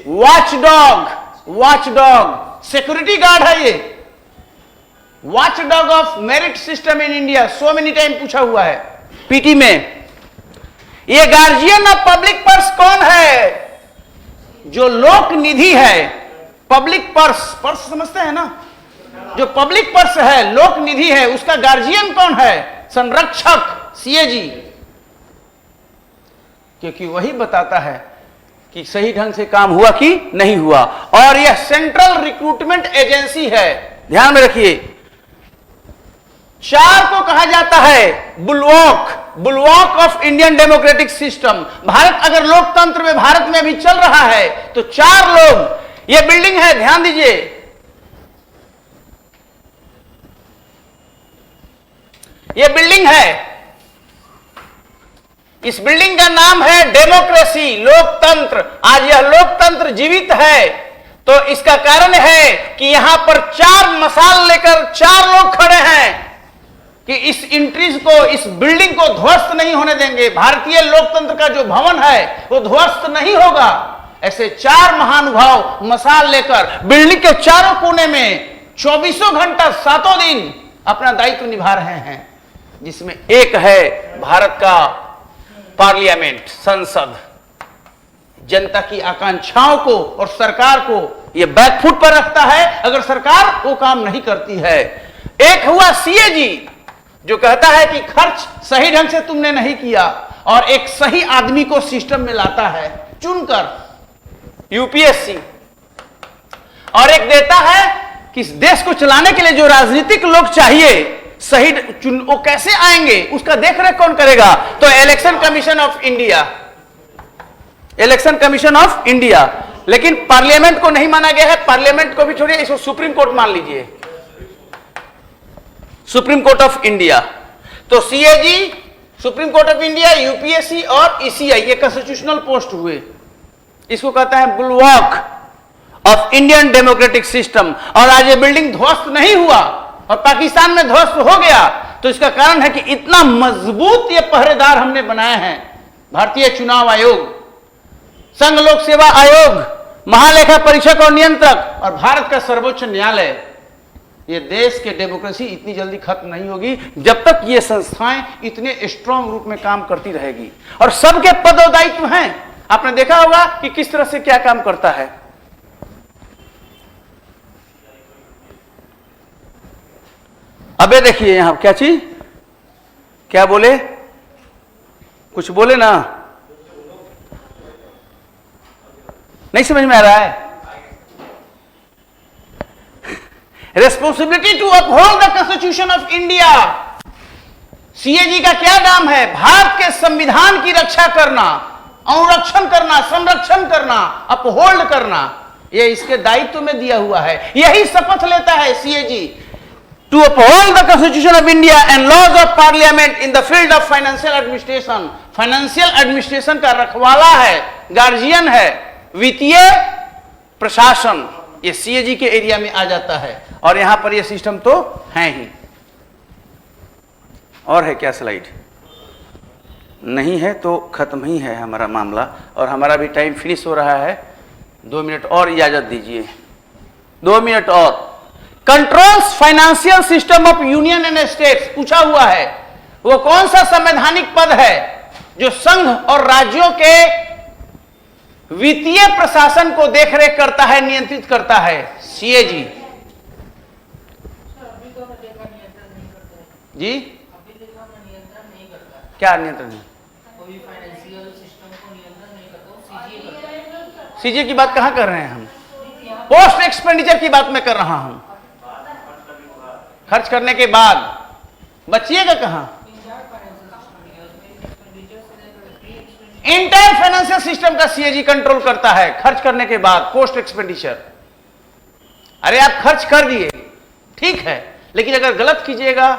वॉचडॉग, वॉचडॉग, सिक्योरिटी गार्ड है ये, watchdog of merit system in India, so many time पूछा हुआ है पीटी में। ये गार्जियन ऑफ पब्लिक पर्स कौन है? जो लोक निधि है, पब्लिक पर्स, पर्स समझते हैं ना, जो पब्लिक पर्स है, लोक निधि है, उसका गार्जियन कौन है? संरक्षक, सीएजी, क्योंकि वही बताता है कि सही ढंग से काम हुआ कि नहीं हुआ। और यह सेंट्रल रिक्रूटमेंट एजेंसी है, ध्यान में रखिए। 4 को कहा जाता है bulwark, bulwark of Indian democratic system. Bharat अगर लोकतंत्र में भारत में भी चल रहा है तो 4 लोग, यह बिल्डिंग है, ध्यान दीजिए, यह बिल्डिंग है, इस बिल्डिंग का नाम है डेमोक्रेसी, लोकतंत्र। आज यह लोकतंत्र जीवित है तो इसका कारण है कि यहां पर 4 मसाल लेकर 4 लोग खड़े हैं कि इस इंट्रीज को, इस बिल्डिंग को ध्वस्त नहीं होने देंगे। भारतीय लोकतंत्र का जो भवन है वो ध्वस्त नहीं होगा। ऐसे 4 महानुभाव मसाल लेकर बिल्डिंग के चारों कोने में 24 घंटा 7 दिन अपना दायित्व निभा रहे हैं, जिसमें एक है भारत का पार्लियामेंट, संसद। जनता की आकांक्षाओं को और सरकार को यह बैकफुट पर रखता है अगर सरकार वो काम नहीं करती है। एक हुआ सीएजी जो कहता है कि खर्च सही ढंग से तुमने नहीं किया, और एक सही आदमी को सिस्टम में लाता है चुनकर, यूपीएससी। और एक देता है कि इस देश को चलाने के लिए जो राजनीतिक लोग चाहिए सही वो कैसे आएंगे, उसका देखरेख कौन करेगा? तो election commission of India, election commission of India. लेकिन पार्लियामेंट को नहीं माना गया है। पार्लियामेंट को भी छोड़िए, इसको सुप्रीम कोर्ट मान लीजिए, सुप्रीम कोर्ट ऑफ इंडिया। तो CAG, supreme court of India, UPSC और ईसीआई, ये कॉन्स्टिट्यूशनल पोस्ट हुए। इसको कहता है बुलवॉक ऑफ इंडियन डेमोक्रेटिक सिस्टम। और आज ये बिल्डिंग ध्वस्त नहीं हुआ और पाकिस्तान में ध्वस्त हो गया तो इसका कारण है कि इतना मजबूत ये पहरेदार हमने बनाए हैं। भारतीय चुनाव आयोग, संघ लोक सेवा आयोग, महालेखा परीक्षक और नियंत्रक और भारत का सर्वोच्च न्यायालय। ये देश के डेमोक्रेसी इतनी जल्दी खत्म नहीं होगी जब तक ये संस्थाएं इतने स्ट्रांग रूप में काम करती रहेगी। और सबके पद और दायित्व हैं। आपने देखा होगा कि किस तरह से क्या काम करता है। अबे देखिए यहां क्या चीज, क्या बोले, कुछ बोले ना, नहीं समझ में आ रहा है। Responsibility to uphold the constitution of India. CAG का क्या नाम है? भारत के संविधान की रक्षा करना, अनुरक्षण करना, संरक्षण करना, अपहोल्ड करना, यह इसके दायित्व में दिया हुआ है। यही शपथ लेता है CAG, to uphold the constitution of India and laws of parliament in the field of financial administration. Financial administration का रखवाला है, गार्जियन है, वित्तीय प्रशासन, ये सीएजी के एरिया में आ जाता है। और यहां पर ये सिस्टम तो है ही। और है क्या स्लाइड? नहीं है तो खत्म ही है हमारा मामला, और हमारा भी टाइम फिनिश हो रहा है। 2 मिनट और इजाजत दीजिए, 2 मिनट और। Controls financial system of union and states पूछा हुआ है। वो कौन सा संवैधानिक पद है जो संघ और राज्यों के वित्तीय प्रशासन को देखरेख करता है, नियंत्रित करता है? सीएजी जी। क्या नियंत्रण है? कोई फाइनेंशियल सिस्टम को नियंत्रण नहीं करता, वो सीजीए करता है। सीजीए की बात कहां कर रहे हैं हम? पोस्ट एक्सपेंडिचर की बात मैं कर रहा हूं। खर्च करने के बाद बचिएगा कहां? इंटायर फाइनेंशियल सिस्टम का सीएजी कंट्रोल करता है खर्च करने के बाद, पोस्ट एक्सपेंडिचर। अरे आप खर्च कर दिए, ठीक है, लेकिन अगर गलत कीजिएगा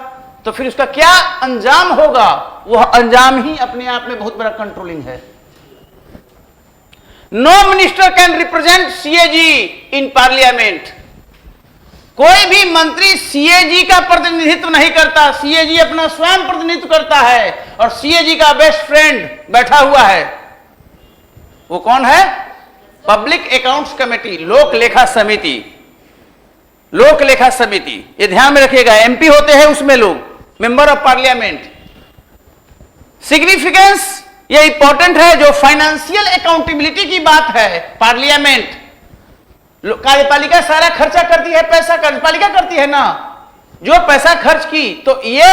तो फिर उसका क्या अंजाम होगा? वह अंजाम ही अपने आप में बहुत बड़ा कंट्रोलिंग है। No minister can represent CAG in parliament. कोई भी मंत्री सीएजी का प्रतिनिधित्व नहीं करता, सीएजी अपना स्वयं प्रतिनिधित्व करता है। और सीएजी का बेस्ट फ्रेंड बैठा हुआ है, वो कौन है? पब्लिक अकाउंट्स कमेटी, लोक लेखा समिति। लोक लेखा समिति, ये ध्यान में रखिएगा, एमपी होते हैं उसमें लोग, मेंबर ऑफ पार्लियामेंट। सिग्निफिकेंस ये इंपॉर्टेंट है, जो फाइनेंशियल अकाउंटेबिलिटी की बात है। पार्लियामेंट, कार्यपालिका सारा खर्चा करती है, पैसा कार्यपालिका करती है ना, जो पैसा खर्च की, तो ये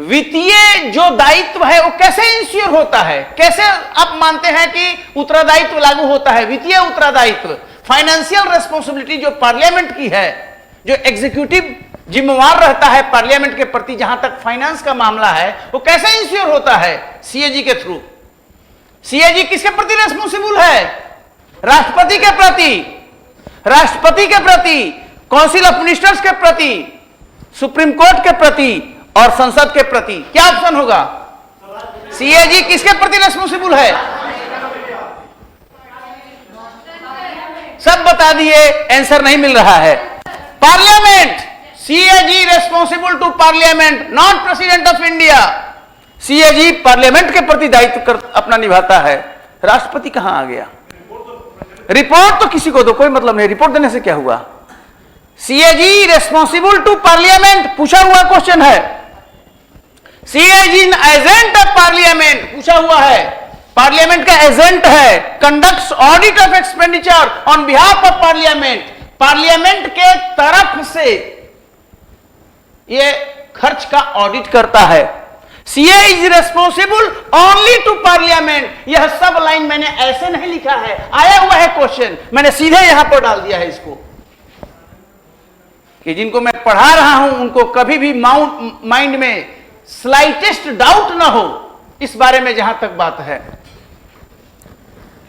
वित्तीय जो दायित्व है वो कैसे इंश्योर होता है? कैसे आप मानते हैं कि उत्तरदायित्व लागू होता है? वित्तीय उत्तरदायित्व, फाइनेंशियल रेस्पॉन्सिबिलिटी जो पार्लियामेंट की है, जो एग्जीक्यूटिव जिम्मेवार रहता है पार्लियामेंट के प्रति जहां तक फाइनेंस का मामला है, वो कैसे इंश्योर होता है? सीएजी के थ्रू। सीएजी किसके प्रति रेस्पॉन्सिबल है? राष्ट्रपति के प्रति, राष्ट्रपति के प्रति, काउंसिल ऑफ मिनिस्टर्स के प्रति, सुप्रीम कोर्ट के प्रति और संसद के प्रति। क्या ऑप्शन होगा? सीएजी किसके प्रति रेस्पॉन्सिबल है? सब बता दिए, आंसर नहीं मिल रहा है। Parliament, CAG responsible to parliament, not president of India. CAG parliament के प्रति दायित्व अपना निभाता है। राष्ट्रपति कहां आ गया? रिपोर्ट तो किसी को दो, कोई मतलब नहीं, रिपोर्ट देने से क्या हुआ? सीएजी रेस्पॉन्सिबल टू पार्लियामेंट पूछा हुआ क्वेश्चन है। सीएजी एजेंट ऑफ पार्लियामेंट पूछा हुआ है, पार्लियामेंट का एजेंट है। Conducts audit of expenditure on behalf of parliament, parliament के तरफ से ये खर्च का ऑडिट करता है। CA is responsible only to parliament. यह सब लाइन मैंने ऐसे नहीं लिखा है, आया हुआ है क्वेश्चन, मैंने सीधे यहां पर डाल दिया है इसको, कि जिनको मैं पढ़ा रहा हूं उनको कभी भी माइंड में स्लाइटेस्ट डाउट ना हो इस बारे में जहां तक बात है।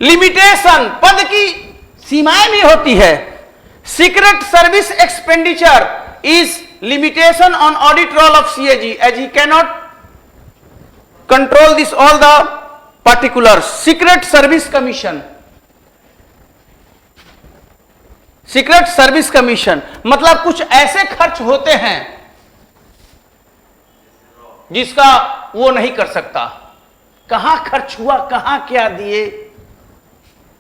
लिमिटेशन, पद की सीमाएं भी होती है। Secret service expenditure is limitation on audit role of CAG as he cannot control this all the particulars. Secret service commission, secret service commission मतलब कुछ ऐसे खर्च होते हैं जिसका वो नहीं कर सकता। कहां खर्च हुआ, कहां क्या दिए,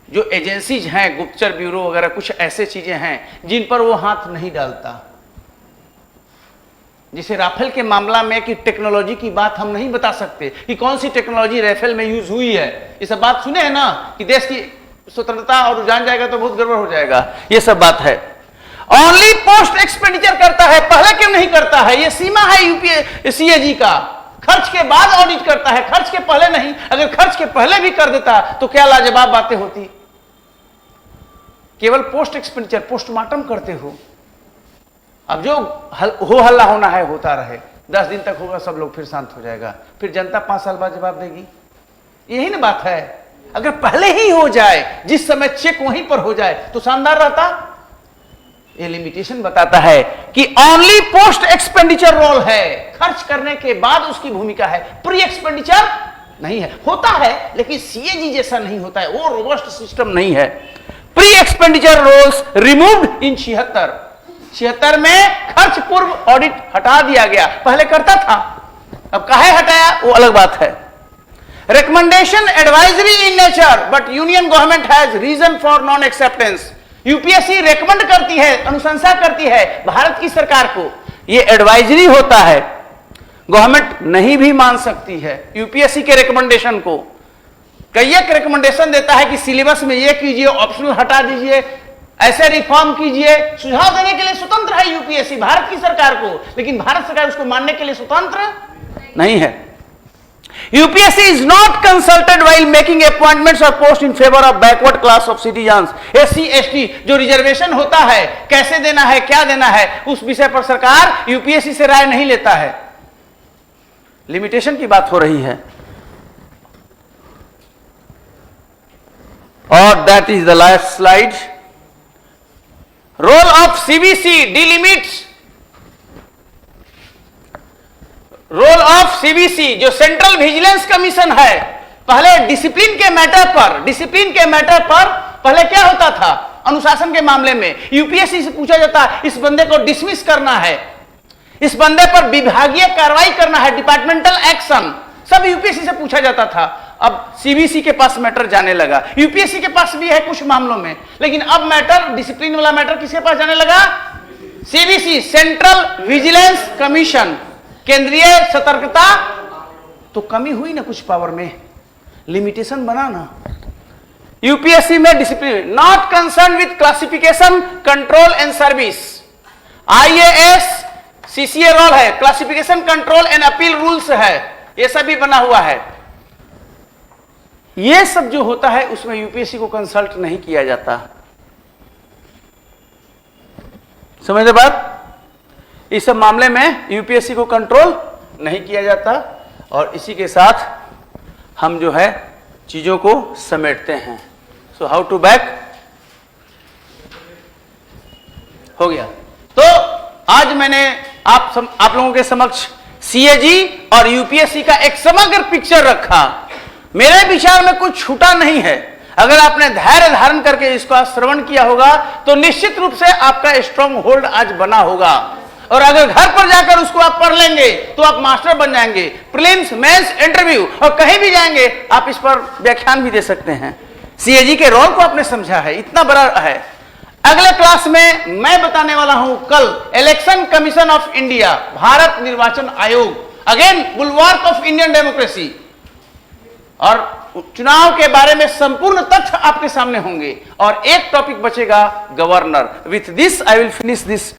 जो एजेंसीज हैं, गुप्तचर ब्यूरो वगैरह, कुछ ऐसे चीजें हैं जिन पर वो हाथ नहीं डालता। जिसे राफेल के मामला में कि टेक्नोलॉजी की बात हम नहीं बता सकते कि कौन सी टेक्नोलॉजी राफेल में यूज हुई है। ये सब बात सुने हैं ना कि देश की स्वतंत्रता और जान जाएगा तो बहुत गड़बड़ हो जाएगा, ये सब बात है। ओनली पोस्ट एक्सपेंडिचर करता है, पहले क्यों नहीं करता है? ये सीमा है यूपीए सीएजी का। खर्च के बाद ऑडिट करता है, खर्च के पहले नहीं। अगर खर्च के पहले भी कर देता तो क्या लाजवाब बातें होती। केवल पोस्ट एक्सपेंडिचर, पोस्टमार्टम करते हो। अब जो हो हल्ला होना है होता रहे, 10 दिन तक होगा, सब लोग फिर शांत हो जाएगा, फिर जनता 5 साल बाद जवाब देगी। यही ना बात है। अगर पहले ही हो जाए, जिस समय चेक वहीं पर हो जाए तो शानदार रहता। ये लिमिटेशन बताता है कि ओनली पोस्ट एक्सपेंडिचर रोल है, खर्च करने के बाद उसकी भूमिका है, प्री एक्सपेंडिचर नहीं है। होता है लेकिन सीएजी जैसा नहीं होता है, वो रोबस्ट सिस्टम नहीं है। Pre expenditure roles removed in 76 में खर्च पूर्व ऑडिट हटा दिया गया। पहले करता था, अब काहे हटाया वो अलग बात है। Recommendation advisory in nature but union government has reason for non acceptance. UPSC recommend करती है, अनुशंसा करती है भारत की सरकार को, ये एडवाइजरी होता है, गवर्नमेंट नहीं भी मान सकती है यूपीएससी के रिकमेंडेशन को। कई एक रिकमेंडेशन देता है कि सिलेबस में ये कीजिए, ऑप्शनल हटा दीजिए, ऐसे रिफॉर्म कीजिए। सुझाव देने के लिए स्वतंत्र है यूपीएससी भारत की सरकार को, लेकिन भारत सरकार उसको मानने के लिए स्वतंत्र नहीं है। UPSC is not consulted while making appointments और post in favour of backward class of citizens. SC ST जो रिजर्वेशन होता है, कैसे देना है, क्या देना है, उस विषय पर सरकार यूपीएससी से राय नहीं लेता है। लिमिटेशन की बात हो रही है। और that is the last slide. Role of CBC delimits. Role of CBC जो सेंट्रल विजिलेंस कमीशन है, पहले डिसिप्लिन के मैटर पर पहले क्या होता था? अनुशासन के मामले में यूपीएससी से पूछा जाता है, इस बंदे को डिसमिस करना है, इस बंदे पर विभागीय कार्रवाई करना है, डिपार्टमेंटल एक्शन, सब यूपीएससी से पूछा जाता था। अब सीबीसी के पास मैटर जाने लगा। यूपीएससी के पास भी है कुछ मामलों में, लेकिन अब मैटर, डिसिप्लिन वाला मैटर किसके पास जाने लगा? CBC, central vigilance commission. केंद्रीय सतर्कता, तो कमी हुई ना कुछ पावर में, लिमिटेशन बना ना। यूपीएससी में discipline, not concern with classification, control and service. IAS CCA role है, classification, control and appeal rules है, ये सब भी बना हुआ है। ये सब जो होता है उसमें यूपीएससी को कंसल्ट नहीं किया जाता। समझते बात? इस सब मामले में यूपीएससी को कंट्रोल नहीं किया जाता। और इसी के साथ हम जो है चीजों को समेटते हैं। सो हाउ टू बैक हो गया। तो आज मैंने आप लोगों के समक्ष सीएजी और यूपीएससी का एक समग्र पिक्चर रखा। मेरे विचार में कुछ छूटा नहीं है। अगर आपने धैर्य धारण करके इसका श्रवण किया होगा तो निश्चित रूप से आपका स्ट्रॉन्ग होल्ड आज बना होगा, और अगर घर पर जाकर उसको आप पढ़ लेंगे तो आप मास्टर बन जाएंगे। प्रीलिम्स, मेंस, इंटरव्यू और कहीं भी जाएंगे आप इस पर व्याख्यान भी दे सकते हैं। सीएजी के रोल को आपने समझा है, इतना बड़ा है। अगले क्लास में मैं बताने वाला हूं कल election commission of India, Bharat निर्वाचन आयोग, अगेन बुलवार्क ऑफ इंडियन डेमोक्रेसी, और चुनाव के बारे में संपूर्ण तथ्य आपके सामने होंगे। और एक टॉपिक बचेगा, governor. With this I will finish this